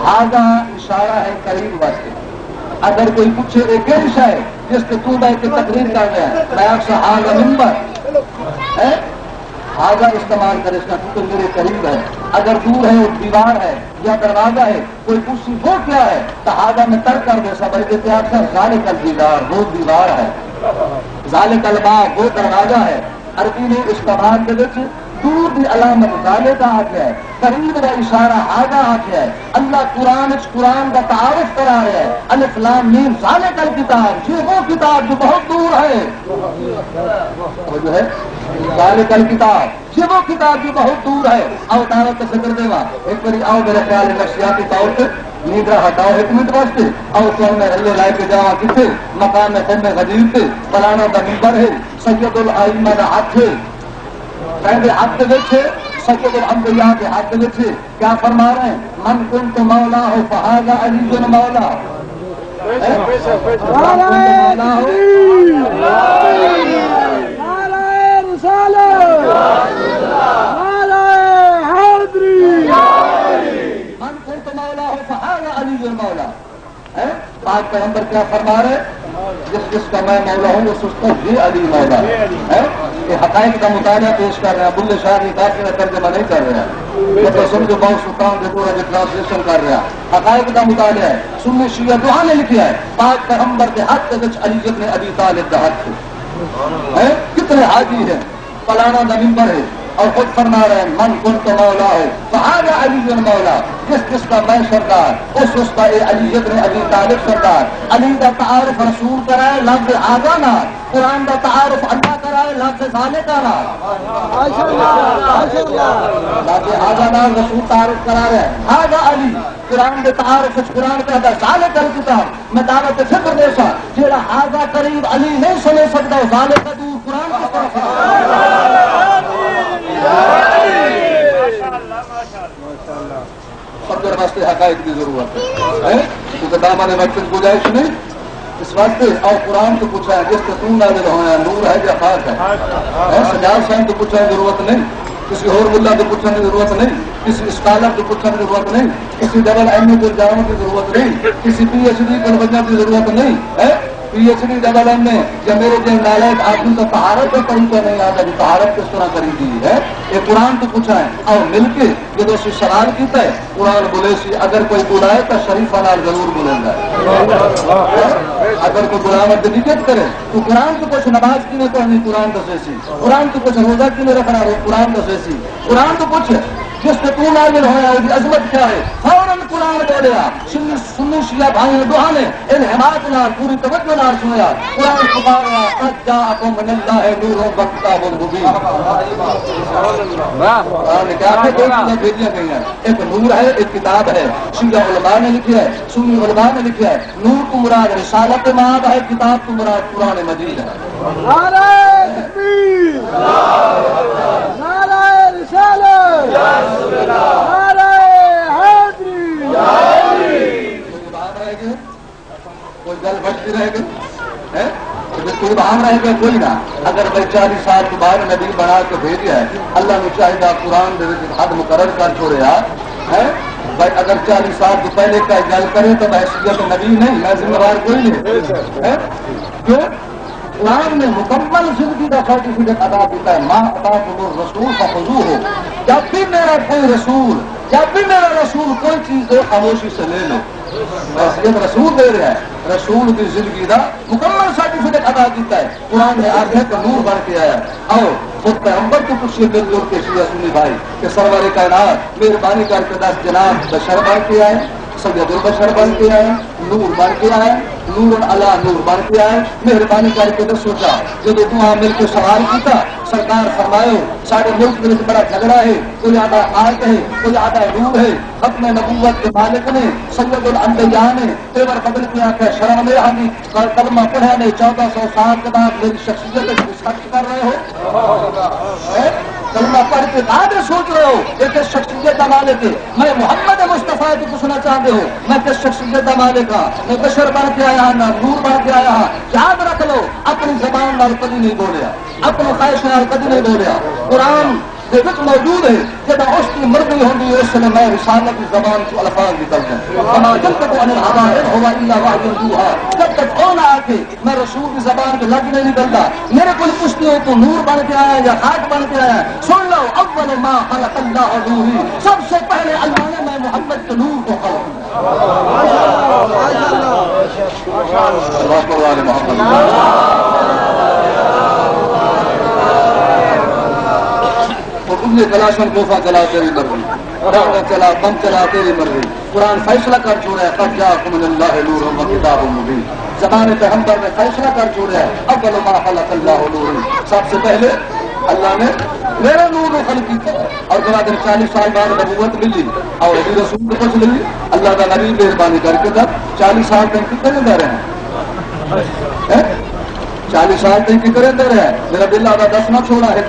ہاذا اشارہ ہے قریب واسطے اگر کوئی پوچھے ایک شے ہے جس پہ تو بیٹھ کے تقریر کر رہے ہیں میں آپ سے حاضر ممبر حاضہ استعمال کرے اس کا کیونکہ میرے قریب ہے. اگر دور ہے دیوار ہے یا دروازہ ہے کوئی کرسی وہ کیا ہے تو حاضہ میں ترک کر دے سب احتیاط سے ذالک الجدار وہ دیوار ہے ذالک الباب وہ دروازہ ہے. عربی نے استعمال کے وچ دور دی علامت ذالک آخیا ہے قریب کا اشارہ حاضہ آخیا ہے. اللہ قرآن کا تعارف کرا رہا ہے الف لام میم ذالک الکتاب یہ وہ کتاب جو بہت دور ہے وہ جو ہے ذالک الکتاب یہ وہ کتاب جو بہت دور ہے. او دعوت ذکر دیوا ایک باری آؤ میرے خیال نفسیاتی طور پہ نیندرا ہٹاؤ ایک منٹ واسطے او تو میں رلے لائے کے جاوا کتنے مقام میں قوم غدیر پہ فلانا دا منبر ہے سید الائمہ دا ہاتھ ہے پہلے ہاتھ دیکھے سید الانبیاء کے ہاتھ دیکھے کیا فرما رہے ہیں من کنت مولا ہو فہذا علی مولا مولا پاک پیغمبر کیا فرما رہے جس کا میں مولا ہوں اس کا یہ علی مولا ہے. یہ حقائق کا مطالعہ پیش کر رہے ہیں. بلے شاہ کی داخلہ ترجمہ نہیں کر رہے ہیں یہ تو سمجھو بہت سلطان جو پورا ٹرانسلیشن کر رہا ہے. حقائق کا مطالعہ ہے. سنی شیعہ دعا نے لکھا ہے پاک پیغمبر کے ہاتھ کے وچ علی ابن ابی طالب کا ہاتھ ہے. کتنے حاجی ہیں فلانا دا منبر ہے اور خود فرما رہے ہیں من کنت مولا ہے فہذا علی مولا جس کا میں سردار اس کا اے علی ابن ابی طالب سردار. علی کا تعارف رسول کرائے لفظ آگا نہ قرآن کا تعارف اللہ کرائے لفظ ذالک نہ لفظ آگا نہ رسول تعارف کرا رہے ہیں آگا علی قرآن کے تعارف قرآن کہتا ہے ذالک الکتاب. میں دعوت فکر دے سا جیڑا آگا قریب علی نہیں سمجھ سکتا ذالک کا دور قرآن کی طرف سمجھنے واسطے حقائق کی ضرورت ہے کیونکہ دامن وقت کی گنجائش نہیں اس واسطے اور قرآن کو پوچھا ہے جس کے تم نازل ہوئے نور ہے یا خاک ہے. سجاد صاحب کو پوچھنے کی ضرورت نہیں کسی اور ملا کو پوچھنے کی ضرورت نہیں کسی اسکالر کو پوچھنے کی ضرورت نہیں کسی ڈبل ایم اے کو جانے کی ضرورت نہیں کسی پی ایچ ڈی کو بننے کی ضرورت نہیں ہے. P H D double M میں یا میرے جو نالائق آدمی کا طہارت کا طریقہ نہیں آتا کہ طہارت کس طرح کری دی ہے. یہ قرآن کو پوچھا ہے اور مل کے جب اسی سوال کیتا ہے قرآن بولے سی اگر کوئی بلائے تو شریف انار ضرور بولیں گا. اگر کوئی بلاوت نکت کرے تو قرآن کو کچھ نماز کی نہیں پڑھنی قرآن تو سیسی قرآن کو کچھ روزہ کی نہیں رکھنا قرآن تو سیسی قرآن تو کچھ جس سے تو نازل ہویا ہے عظمت کیا ہے فوراً قرآن بولیا. سنی شیعہ بھائی دعا نے ان حمایت نال پوری توجہ نال سنیا قرآن پکارا قد جاءکم من اللہ نور و کتاب مبین. قرآن کیا ہے دو چیزیں بھیجی گئی ہیں ایک نور ہے ایک کتاب ہے. شیعہ علماء نے لکھی ہے سنی علماء نے لکھی ہے نور کو مراد رسالت مآب ہے کتاب کو مراد قرآن مجید ہے. نعرہ تکبیر نعرہ رسالت نعرہ حیدری کوئی گل بچتی رہے گا کوئی بہان رہے گا کوئی نہ. اگر بھائی 40 سال کے بعد نبی بنا کے بھیجا ہے اللہ نے چاہیے قرآن حد مقرر کر چھوڑے ہے بھائی. اگر 40 سال کے پہلے کا گل کرے تو حیثیت نبی نہیں میں ذمہ دار کوئی نہیں. کیوں قرآن نے مکمل زندگی کا سرٹیفکیٹ ادا کیا ہے ماں عطا تم رسول کا خضوع ہو. جب بھی میرا کوئی رسول جب بھی میرا رسول کوئی چیز دے خاموشی سے لے لو. حیثیت رسول دے رہا ہے رسول کی زندگی کا مکمل سرٹیفکیٹ ادا کیا ہے. قرآن نے آگے کا نور بن کے آیا اور خود پیغمبر کو پوچھیے دل جوڑ کے شیعہ سنی بھائی کہ سرور کائنات مہربانی کر کے 10 جناب بشر بن کے آئے سید البشر بن کے آئے نور بن کے آئے نور اللہ نور بن کے آئے. مہربانی کر کے سوچا جب تو مل کے سوال کیا سرکار فرمائے سارے ملک میں بڑا جھگڑا ہے کوئی آدھا آیت ہے کوئی آدھا نور ہے. ختم نبوت کے مالک نے سید الانبیاء نے تیور بدل کے آخر شرم میں ہم کلمہ پڑھا نے 1400 سال کے بعد میری شخصیت سخت کر رہے ہو کلمہ پڑھ کے بعد سوچ رہے ہو ایک شخصیت کا مالک ہے. میں محمد مصطفیٰ کو پوچھنا چاہتے ہو میں کس شخصیت کا مالک ہاں میں بشر بن کے آیا نہ نور بن کے آیا ہاں. یاد رکھ لو اپنی زبان نال کبھی نہیں بولیا اپنے خواہش نال کبھی نہیں بولیا. قرآن موجود ہے جب اس کی مرد نہیں ہوتی اس لیے میں رسالت کی زبان کو الفاظ نکلتے ہیں جب تک ہوگا جب تک او نہ آ کے میں رسول کی زبان پہ لفظ نہیں نکلتا. میرے کو پوچھتے ہو تو نور بن کے آیا یا خاک بن کے آیا؟ سن لو اول ما خلق اللہ نوری، سب سے پہلے اللہ نے میں محمد کے نور کو خلق کلاشن کوفہ چلا تیری مرضی، ڈاکٹر چلا بم چلا تیری مرضی. قرآن فیصلہ کر چھوڑا ہے قد جاءکم من اللہ نور و کتاب مبین. زبان پیغمبر نے فیصلہ کر چھوڑا ہے اول ما خلق اللہ نور، سب سے پہلے اللہ نے میرا نور کو خلق کیا. اور جناب 40 سال بعد نبوت ملی اور نبی رسول کو کچھ ملی. اللہ کا نبی مہربانی کر کے تب 40 سال تک کتنے دے رہے ہیں؟ 40 سال تک کی کرے دے رہے ہیں. میرا دل آدھا 10 نہ چھوڑا ہے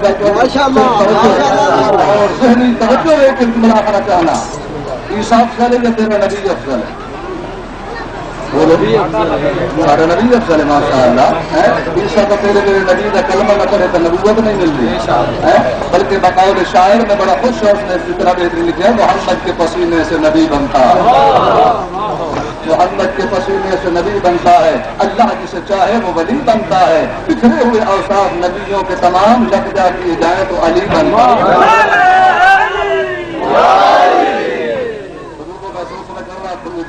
اور ذہنی توجہ ہے کہ ملا کرنا چاہنا. عیسیٰ افضل ہے یا تیرا نبی افضل ہے؟ وہ نبی سارے نبی افضل ہے ماشاء اللہ. عیسیٰ کا تیرے میرے نبی کا کلمہ نہ کرے تو نبوت نہیں مل رہی. بلکہ بقول شاعر میں بڑا خوش ہے، اس نے اتنا بہترین لکھا ہے محمد کے پسینے سے نبی بنتا ہے، محمد کے پسینے سے نبی بنتا ہے، اللہ جسے چاہے وہ ولی بنتا ہے. بکھرے ہوئے اوصاف نبیوں کے تمام یکجا کیے جائیں تو علی بنتا ہے.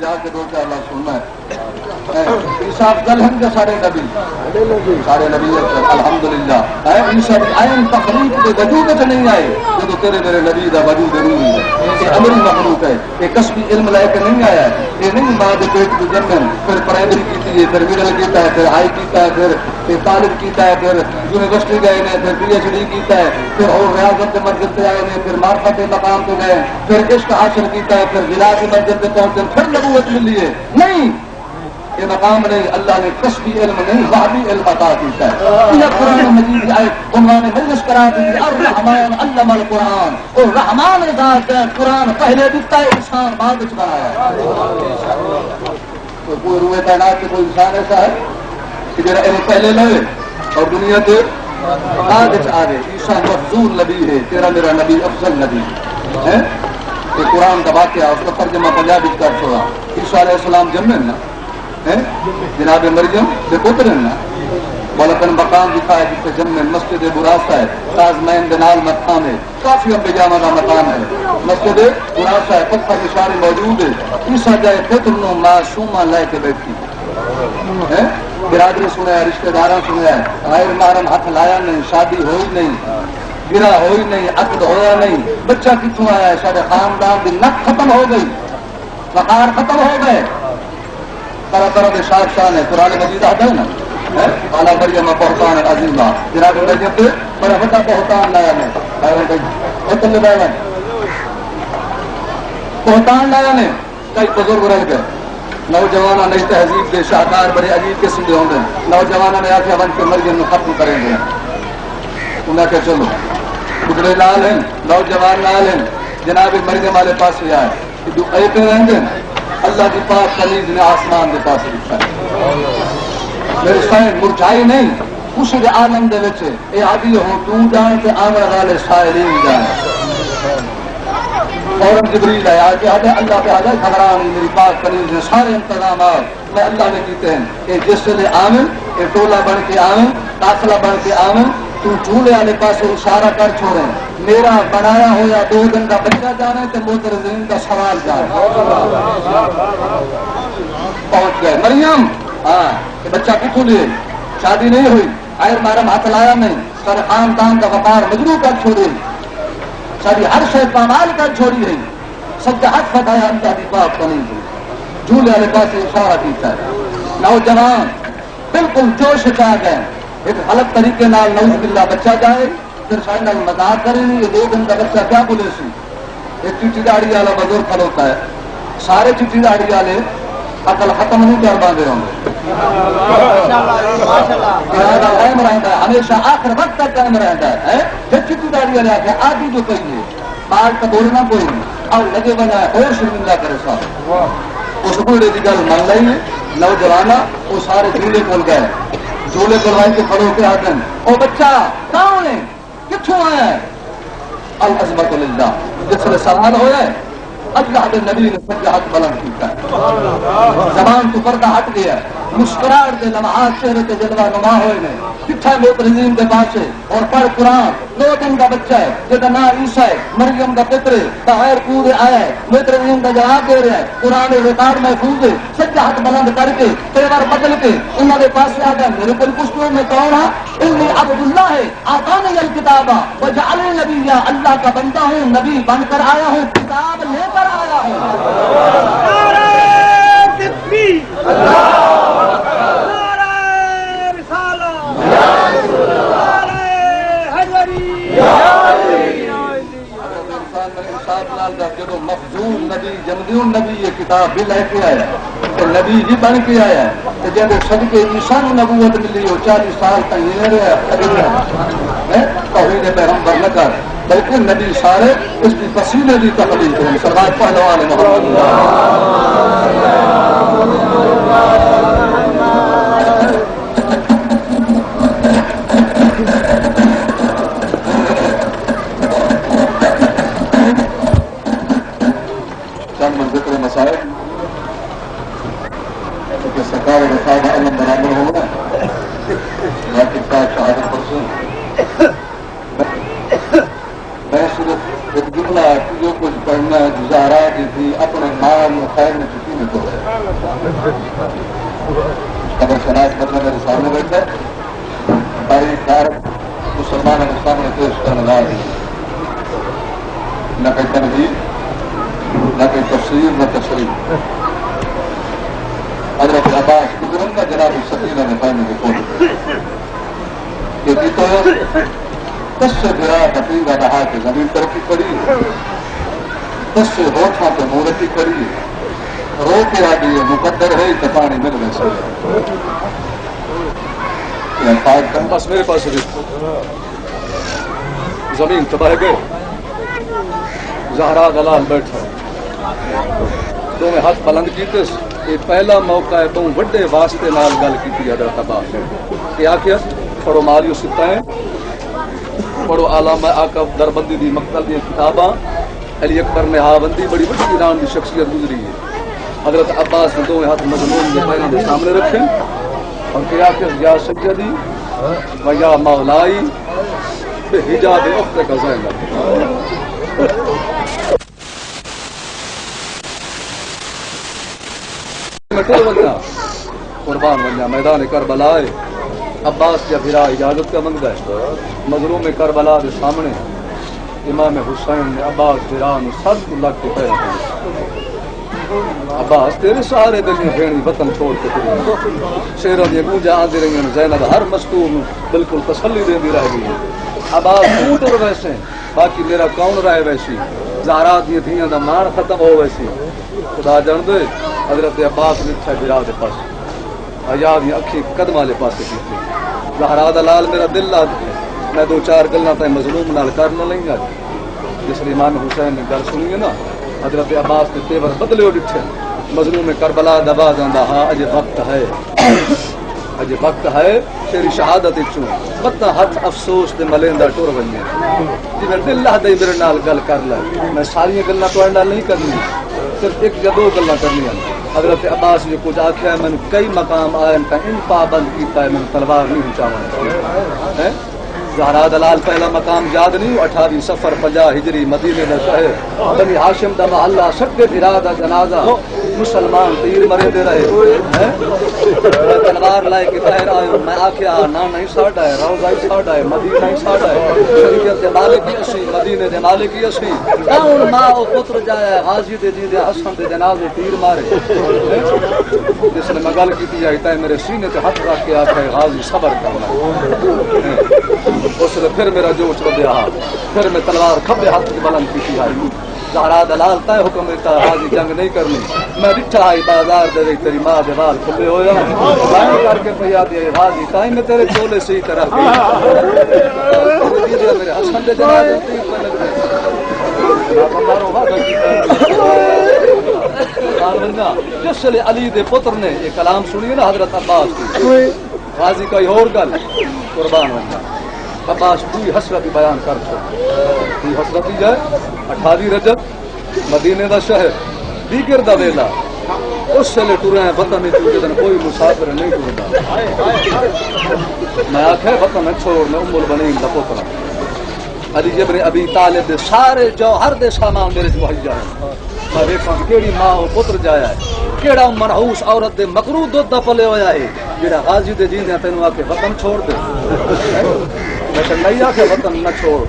جا کے دو چار لاکھ سننا ہے. عیسیٰ افضل ہیں کہ سارے نبی؟ سارے نبی افضل الحمدللہ. عیسیٰ عین تخلیق کے وجود سے نہیں آئے جو تیرے میرے نبی کا وجود ضروری ہے. یہ امری مخلوق ہے، یہ کسبی علم لے کے نہیں آیا ہے. یہ نہیں ماں کے پیٹ کی جنم پھر پرائمری کی ہے، پھر مڈل کیتا ہے، پھر ہائی کیتا ہے، پھر طالب کیتا ہے، پھر یونیورسٹی گئے نے، پھر پی ایچ ڈی کیتا ہے، پھر اور ریاضت کے مسجد پہ آئے نے، پھر معرفت مقام پہ گئے، پھر عشق حاصل کیتا ہے، پھر ضلع کی مسجد پہ پہنچے، پھر نبوت ملی ہے. نہیں، یہ مقام نہیں. اللہ نے کسبی علم نہیں ذاتی علم عطا کیتا ہے. یہ قرآن مجید کی آیت عنوان مجلس کرا دی الرحمن علم القرآن. اور رحمان ذات ہے، قرآن پہلے دکھتا ہے، انسان بعد میں بنایا ہے. تو کوئی روئے کائنات کے کوئی انسان ایسا ہے کہ میرا علم پہلے لے اور دنیا کے بعد آ گئے. عیسیٰ مفضول نبی ہے، تیرا میرا نبی افضل نبی ہے. کہ قرآن کا واقعہ اس کا ترجمہ پنجابی کر چھوڑا. عیسیٰ علیہ السلام جمع نا جناب مریم بے پتر نا بولکن مقام دکھایا جس سے جمع مسجد براسا ہے، تازمین دنال مقام ہے، کافی امبجامہ کا مقام ہے. مسجد براسا ہے، پتھر اشارے موجود ہے. عیسیٰ جائے پتر نو معصومہ لے کے بیٹھی ہے. برادری سنا ہے، رشتہ داراں سنا ہے، غیر محرم ہاتھ لایا نہیں، شادی ہوئی نہیں، گرا ہوئی نہیں، عقد ہویا نہیں. بچہ کتوں آیا ہے؟ سارے خاندان کی نک ختم ہو گئی، وقار ختم ہو گئے. طرح طرح کے شاد شان ہے. قرآن مجید آتا ہے نا اعلیٰ مریم بہتان عظیمہ. جناب مریم پہ بڑا بڑا بہتان لایا نے، بہتان لایا نے. کئی بزرگ رہ گئے. نوجوانہ نئی تہذیب کے شاہکار بڑے عجیب قسم کے ہوں گے. نوجوانوں نے آخیا بن کے مریم ختم کریں گے. انہیں کہ چلو بڑے لال ہیں، نوجوان لال ہیں. جناب مریم والے پاس بھی آئے کہ جو ایک رہیں گے اللہ کے پاس کنیز نے آسمان کے پاس لکھا ہے. میرے سائن مرجھائی نہیں، خوشی کے عالم دے وچے اے عادی ہو تو جائیں کہ آمر والے سائرین جائیں. اور جبریل ہے آج آدھے اللہ پہ آدھے خبرانی میری پاک کنیز نے سارے انتظامات میں اللہ نے کیتے ہیں کہ جس سے آمن کہ ٹولہ بن کے آمن، قافلہ بن کے آمن. تو جھولے والے پاس اشارہ کر چھوڑے. میرا بنایا ہو یا 2 دن کا بچہ جانا ہے تو موترزین کا سوال جانا. پہنچ گئے مریم. ہاں کہ بچہ کتوں لیے؟ شادی نہیں ہوئی، غیر محرم ہاتھ لایا نہیں، سارے خاندان کا وقار مجروح کر چھوڑی، ساری ہر شے پامال کر چھوڑی ہے. سب کا حق بتایا اللہ کی بات کو نہیں ہوئی. جھولے والے پاس اشارہ کیتا ہے. نوجوان بالکل جوش سے آ گئے. ایک غلط طریقے نال نعوذ باللہ بچہ جائے، پھر شاید نال مذاق کرے نہیں. یہ 2 دن کا بچہ کیا بولے سی؟ ایک چٹی داڑھی والا بزرگ کھڑوتا ہے. سارے چٹی داڑھی والے عقل ختم نہیں کر باندھے ہوں گے. قائم رہتا ہے ہمیشہ، آخر وقت تک قائم رہتا ہے. پھر چٹی داڑھی والے آ کے آدھی جو کہیے بال کا بولنا کوئی نہیں اور لگے بنا ہے اور شرمندہ کرے صاحب. اس بوڑھے کی گل مان لیں. نوجوانہ وہ سارے جھولے کھول گئے. جھولے کھلوائی کے کھڑو کے آدم او بچہ کون ہے؟ کتوں آیا ہے؟ العظمت للہ. جس نے سوال ہوا ہے اللہ کے نبی نے سجا ہاتھ بلند کیا، زبان تو پردہ ہٹ گیا، مسکراہٹ کے لمحات چہرے کے جلوہ نما ہوئے نے، کتھا موترزین کے پاس ہے اور پڑھ قرآن 2 دن کا بچہ ہے جہاں نام عیسیٰ ہے، مریم کا پتر ہے، بغیر پورے آیا ہے، موترزین کا جواب دے رہا ہے، قرآن ریکارڈ محفوظ ہے، سجا ہاتھ بلند کر کے تیور بدل کے انہوں نے پاس آ گیا، میرے کو پوچھو میں کون ہاں؟ انی عبداللہ ہے آتانی الکتاب وجعلنی نبیا، اللہ کا بندہ ہوں، نبی بن کر آیا ہوں، کتاب لے کر آیا ہوں۔ جب مخدوم نبی جمدیون نبی یہ کتاب بھی لے کے آیا تو نبی جی بن کے آیا ہے، جب صدقے عیسیٰ کو نبوت ملی ہو 40 سال تک نہیں رہا توحید پیغمبر نہ کر بلکہ نبی سارے اس کی پسینے کی تقلید کریں، سرکار پہلوان محمد ذکر مسائل کیونکہ سرکار رفاظ علم برابر ہوگا لیکن کا شہادت پرسوں میں صرف ایک جملہ جو کچھ پڑھنا ہے گزارا تھی اپنے مال و خیر میں چھٹی میں تو ہے اگر شناخت کرنا میرے سامنے بیٹھا تاریخ کار مسلمان کے سامنے پیش کرنے لا رہی نہ کوئی تنظیم نہ کوئی تفسیر نہ تشریح۔ حضرت عباس گزرن کا جناب سکینہ نے پہنے کے کھول یہ تو دس سے گرا حقیقہ رہا کہ زمین ترقی کری، 10 سے ہوٹھوں پہ مورتی کری، رو کے آگے یہ مقدر ہے کہ پانی مل ویسے بس میرے پاس زمین تباہ گئے، زہرا دلال بیٹھا تو میں ہاتھ بلند کیتے، یہ پہلا موقع ہے تو بڑے واسطے نال گل کی حضرت عباس کیا کیا پڑھو مالیو ستائیں، پڑھو علامہ آقا دربندی دی مقتل دی کتاباں، علی اکبر میں ہاوندی بڑی بڑی ایران کی شخصیت گزری ہے، حضرت عباس نے دو ہاتھ مظلوم کے پہلے کے سامنے رکھے اور کیا کہ یا سیدی و یا مولائی بحجاب اخت کا زینب۔ قربان بنیا میدان کربلا عباس یا پھرا اجازت کا منگتا ہے، مظلوم کربلا کے سامنے امام حسین نے عباس پھرا سب لگ کے پہلے عباس تیرے سارے دل میں بھیڑی وطن چھوڑ کے شیروں کی گونجا آدھی رہی ہیں، زینب ہر مستور بالکل تسلی دے دی رہ گئی ہے، عباس اونٹ اور ویسے باقی میرا کون رہے ویسی، زہرات یہ تھیاں دا مان ختم ہو ویسی، خدا جان دے حضرت عباس نے اچھا گرا دے پاس حیات یہ اکھی قدم والے پاسے کی تھی، زہرا دا لال میرا دل لا دے میں 2-4 گلنا تائیں مظلوم نال کر نہ لیں گا، جس لیے امام حسین نے گل سنی ہے نا حضرت عباس کے تیور بدلے ہو ڈٹھے، مظلوم کربلا دبا جاندا ہاں اجے وقت ہے، اجے وقت ہے تیری شہادت چوں مت ہاتھ افسوس تے ملیندا ٹر ونجے جی میں دل لا دے میرے نال گل کر لے، میں ساری گلاں تواڈے نال نہیں کرنی، صرف 1 یا 2 گلاں کرنی ہیں۔ حضرت عباس نے کچھ آخیا میں کئی مقام آئے ان پابند کیتا ہے میں تلوار نہیں چاہوں، زہرا دلال پہلا مقام یاد نہیں 28 صفر 50 ہجری مدینے دا شہر بنی ہاشم دا محلہ سکے پھرا دا جنازہ مسلمان تیر مرے دے رہے میں تلوار لائے کے باہر آئے میں آخیا نا نہیں ساڑھا ہے روزہ ہی ساڑھا ہے مدینہ ہی ساڑھا ہے شریعت دے مالکی اسی مدینے دے مالکی اسی کون ماں و پتر جایا غازی دے جی دے حسن دے جنازے تیر مارے جس نے مگل کی تھی آئیتا ہے میرے سینے تے ہاتھ رکھ کے آتا ہے غازی صبر کرنا، اس نے پھر میرا جوش بدیا پھر میں تلوار کھبے ہاتھ کی بلند کی تھی آئی زہرا دلال تے حکم دیتا غازی جنگ نہیں کرنی، میں ڈٹھا آئی بازار دے رہی تیری ماں دے بال کھلے ہویا لائن کر کے پیا دیا غازی تائیں میں تیرے چولے سے ہی طرح میرے حسن دے جنازے تیر پہ لگ رہے جس لیے علی دے پتر نے یہ کلام سنیے نا حضرت عباس کی غازی کا یہ اور گل قربان بننا عباس پوری حسرت بیان کر چھوڑی حسرت ہی جائے 28 رجب مدینے دا شہر دیگر دا ویلا اس سے لے ٹورے ہیں وطن میں چوجے دن کوئی مسافر نہیں ٹوردا میں آکھے وطن میں چھوڑ میں ام البنین دا پوترا علی ابن ابی طالب دے سارے جوہر دے سامان میرے مہیا ہیں میں ویکھاں کیڑی ماں او پتر جایا ہے کیڑا منحوس عورت دے مکروہ دودھ دا پلے ہویا ہے جڑا غازی دے جیندے تینوں آ کے وطن چھوڑ دے میں کہ نہیں آ کے وطن نہ چھوڑ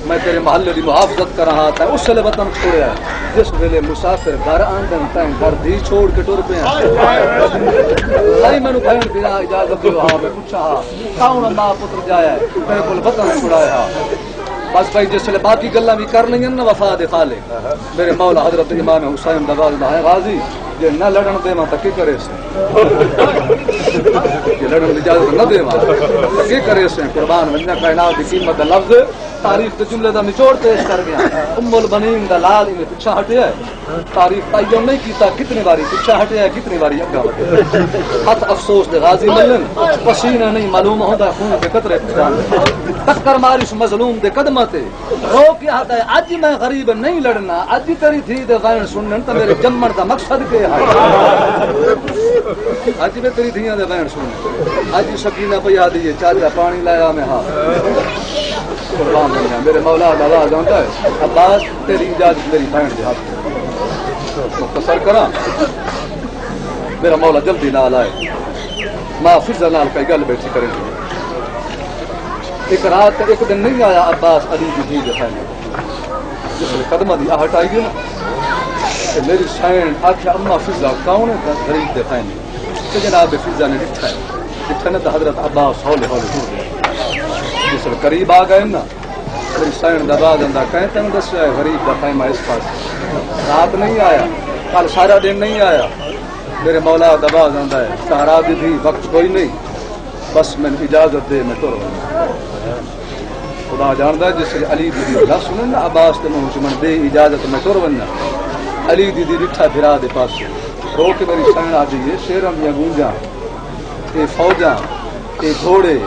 میں تیرے محلے دی محافظت کر رہا تھا اس لیے وطن چھوڑیا جس ویلے مسافر گھر آندن تائیں گھر دی چھوڑ کے ٹر پے نہیں مینوں بھین دینا اجازت دیو ہاں میں پوچھا کون ماں پتر جایا ہے میرے کول وطن چھڑایا بس بھائی جس لئے باقی گلاں بھی کر لیں نا وفا دے خالق میرے مولا حضرت امام حسین دغال ہے غازی جے نہ لڑن دے ماں تکی کرے سے کہ لڑن دی اجازت نہ دے ماں تکی کرے سے قربان ونجا کائنات دی قیمت دا لفظ تاریخ دے جملے دا نچوڑ پیش کر گیا ام البنین دا لال انہیں پیچھا ہٹیا ہے تاریخ تعین نہیں کیتا کتنی باری پیچھا ہٹیا ہے کتنی باری اگا ہٹیا ہاتھ افسوس دے غازی ملن پسینہ نہیں معلوم ہوندا خون کے قطرے پہچان ٹکر ماری اس مظلوم دے قدماں تے رو کے آتا ہے اج میں غریب نہیں لڑنا اج تیری تھی دے غائن سنن تے میرے جمن دا مقصد کے ہے اج میں تیری دھیاں دے غائن سنن اج سکینہ پیا دی چاچا پانی لایا میں ہاں قربان بنیا میرے مولا دا آواز آتا ہے عباس تیری اجازت تیری بہن دے ہاتھ مختصر کرا میرا مولا جلدی نال آئے ماں فضا نال کئی گل بیٹھی کریں ایک رات ایک دن نہیں آیا عباس علی کی جی دکھائیں جس نے قدمہ دی آہٹ آئی گئی نا کہ میری سائن آکھا اما فضا کون ہے غریب دکھائیں کہ جناب فضا نے لکھا ہے لکھا نا تو حضرت عباس ہولے ہولے ہو گئے جس نے قریب آ گئے نا میری سائن دبا دندہ کہیں تم دس ہے غریب دکھائیں میں اس پاس رات نہیں آیا کل سارا دن نہیں آیا میرے مولا دبا دندہ ہے سہارا دی تھی وقت کوئی نہیں بس میں اجازت دے میں تو خدا جاندا ہے جس علی دی نہ سنن نا عباس تے منہ من دے اجازت میں ٹر وننا علی دی ڈٹھا پھرا دے پاس رو کے میری سائن آ گئی شیراں دی گونجاں اے فوجاں اے گھوڑے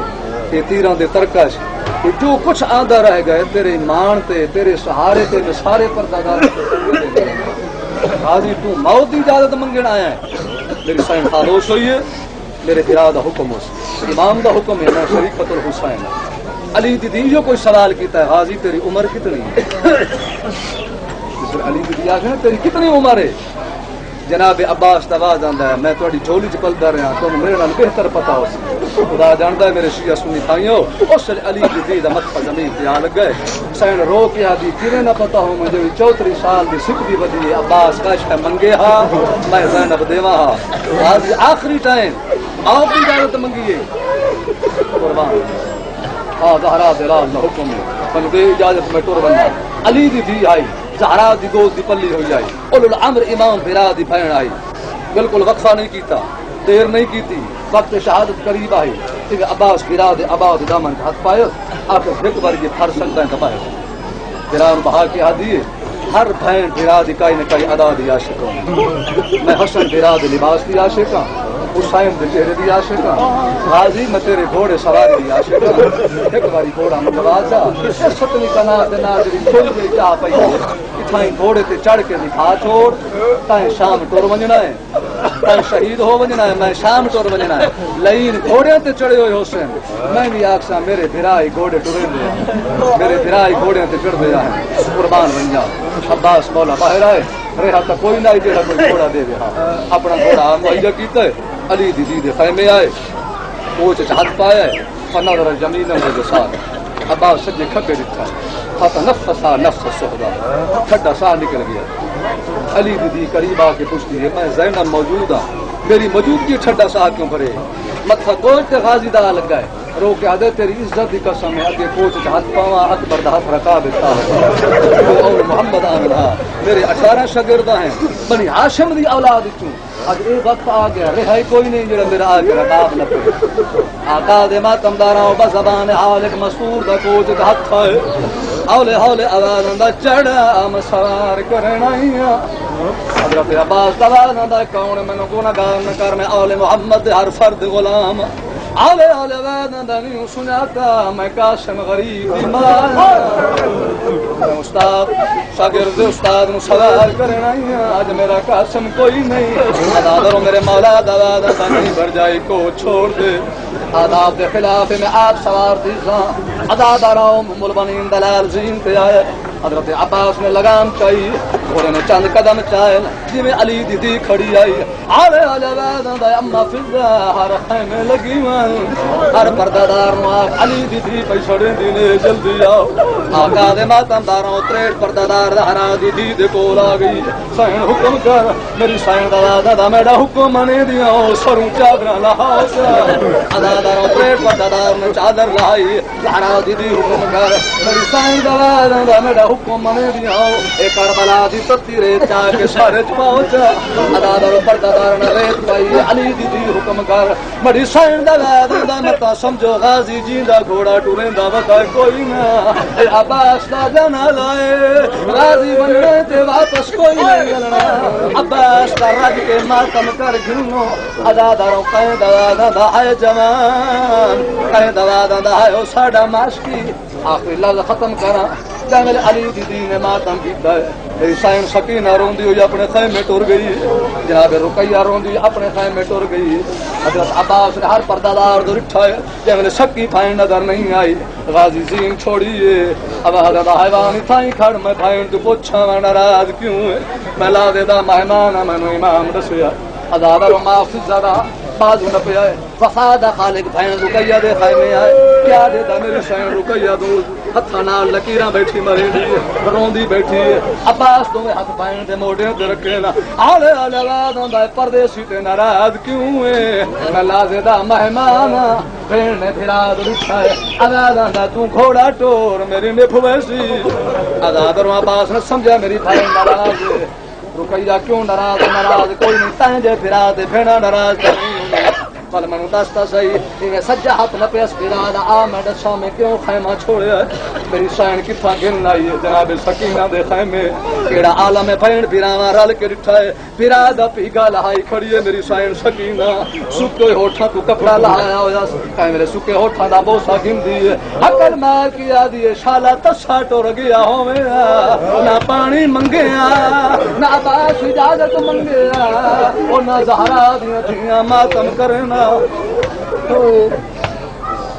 اے تیراں دے ترکش اے جو کچھ آندا رہ گئے تیرے ایمان تے تیرے سہارے تے میں سارے پردادار غازی تو موت دی اجازت منگن آیا ہے میری سائن خاموش ہوئی ہے میرے پھرا دا حکم اس امام دا حکم ہے نا شریفت الحسین علی دی جو کوئی سوال کیتا ہے غازی تیری عمر کتنی ہے علی دی آخر تیری کتنی عمر ہے جناب عباس دواز آندا ہے میں تھوڑی جھولی چ پلدا رہا تم میرے نال بہتر پتہ ہو خدا جاندا ہے میرے شیعہ سنی بھائیو اس علی دی دا متھا زمین تے آ لگا سین رو کے آدی کیویں نہ پتہ ہو مجھے 34 سال دی سکھ دی ودی عباس کاش ہے منگے ہا میں زینب دیواں ہا غازی آخری ٹائم آپ کی اجازت منگیے قربان ہاں زہرا دلال دا حکم ہے من دے اجازت میں ٹر بننا علی دی آئی زہرا دی گود دی پلی ہوئی آئی اولو الامر امام بھرا دی بہن آئی بالکل وقفہ نہیں کیتا دیر نہیں کیتی وقت شہادت قریب آئی کہ عباس بھرا دے عباد دامن کا ہاتھ پائے آپ ایک بار یہ پھر سکتا ہے کپائے بھران بہا کے آدھی ہر بہن بھرا دی کئی نہ کئی ادا دی عاشق ہوں میں حسن بھرا دے لباس دی عاشق ہوں حسین دے چہرے دی عاشق ہوں غازی میں تیرے گھوڑے سواری دی عاشق ہوں ایک باری گھوڑا مجوازا ستنی کنا دے ناظری کھل دے چاہ پئی اتھائیں گھوڑے تے چڑھ کے دکھا چھوڑ تائیں شام ٹور ونجنا ہے تائیں شہید ہو ونجنا ہے میں شام ٹور ونجنا ہے لین گھوڑے تے چڑھے ہوئے حسین میں بھی آکساں میرے بھرائی گھوڑے ٹورے دے میرے بھرائی گھوڑے تے چڑھ دے ہیں قربان بن جا عباس مولا باہر آئے رہا تا کوئی نہ جڑا کوئی گھوڑا دے دے اپنا گھوڑا مہیا کیتا ہے علی دی دے خیمے آئے کوچ ہاتھ پایا ہے فنظر جمیلا دے ساتھ عباس سجے کھبے دکھا فتنفسا نفس الصحبہ کھڈا سا نکل گیا علی دی قریب آ کے پوچھتی ہے میں زینب موجود ہوں میری موجودگی ٹھڈا سا کیوں بھرے متھا کوچ تے غازی دا لگا ہے رو کے آدھے تیری عزت دی قسم ہے اگے کوچ ہاتھ پاواں اکبر دا ہاتھ رکا دیتا ہے اور محمد آمنہ میرے 18 شاگرداں ہیں بنی ہاشم دی اولاد چوں اب یہ وقت آ گیا رہائی کوئی نہیں جڑا میرا آ کے رکاب نہ پڑے آقا دے ماتم داراں بزبان حالک مسور دا کوچ دا ہاتھ ہے ہولے ہولے آواز دا چڑھا مسار کرنا حضرت عباس دا دا کون مینوں گناہگار نہ کر میں اول محمد ہر فرد غلام آلے آلے ویدہ نہیں سناتا میں قاسم غریب بیمار میں استاد شاگرد استاد نو سوال کرنا ہی آج میرا قاسم کوئی نہیں ادا کرو میرے مولا دوا دا نہیں بھر جائے کو چھوڑ دے آداب کے خلاف میں آپ سوار تیزاں ادا داراؤں ملبنین دلال زین پہ آئے حضرت عباس نے لگام چاہیے اور نے چند قدم چاہے جی میں علی دیدی کھڑی آئی آلے آلے ویدہ دا اما فضا ہر خیمے لگی ہر پردہ نو آگ علی دیدی پیسڑے دینے جلدی آؤ آقا دے ماتم داروں تریٹ پردہ دار ہرا دیدی دے کول آ گئی سین حکم کر میری سین دادا دا میرا حکم منے دیا سروں چادر لہاؤ ادا داروں تریٹ پردہ دار نے چادر لائی ہرا دیدی حکم کر میری سین دادا دا میرا حکم منے دیا اے کربلا دی تتی ریت جا کے سارے پہنچا ادا داروں پردہ دار نے ریت پائی علی دیدی حکم کر میری سین دادا متا سمجھو غازی جیندہ گھوڑا ٹوریندا بتا کوئی نہ اے عباس دا جانا لائے غازی بننے تے واپس کوئی نہیں گلنا عباس دا رج کے ماتم کر گھنو ادا داروں قید دا ہے جوان قید دا ہے ساڈا ماشکی آخری لفظ ختم کرا جامل علی دیدی نے ماتم کیتا ہے میری سائن سکینہ روندی ہوئی اپنے خیمے ٹر گئی جناب رقیہ روندی ہوئی اپنے خیمے ٹر گئی حضرت عباس نے ہر پردہ دار دور اٹھایا جامل سکی پھائن نظر نہیں آئی غازی زین چھوڑیے اب حضرت حیوانی تھائیں کھڑ میں پھائن تو پوچھا میں ناراض کیوں ہے میں لا دے دا مہمانہ میں نو امام دسیا عذاب و معافی زدہ بازو نہ پہ آئے وفادہ خالق بھائن رقیہ دے خیمے آئے کیا دے دا میری سائن رقیہ دور ہتھا نال لکیراں بیٹھی مرے دی روندی بیٹھی عباس تو ہاتھ پائن دے موڑے تے رکھے نا آلے آلے واداں دا پردیسی تے ناراض کیوں ہے میں لازدہ مہمان بھین نے پھرا دھا ہے آزاداں دا تو گھوڑا ٹور میری نپھ ویسی آزاد عباس نے سمجھا میری بھائی ناراض رقیہ کیوں ناراض کوئی نہیں تینجے پھرا دے بھینا ناراض نہیں پل منو دستا صحیح میں سجا ہاتھ نہ پیس پھرا دا آ میں دسا میں کیوں خیمہ چھوڑیا میری سائن کتھا گن آئی ہے جناب سکینہ دے خیمے کیڑا عالم بھین پھراواں رل کے ڈٹھا ہے پھرا دا پیگا لہائی کھڑی ہے میری سائن سکینہ سکے ہوٹھاں تو کپڑا لہایا ہویا کہیں میرے سکے ہوٹھاں دا بوسا گن دی ہے عقل مار کیا دیے شالا تسا ٹر گیا ہویا نہ پانی منگیا نہ عباس اجازت منگیا اور نہ زہرا دیاں تھیاں ماتم کرنا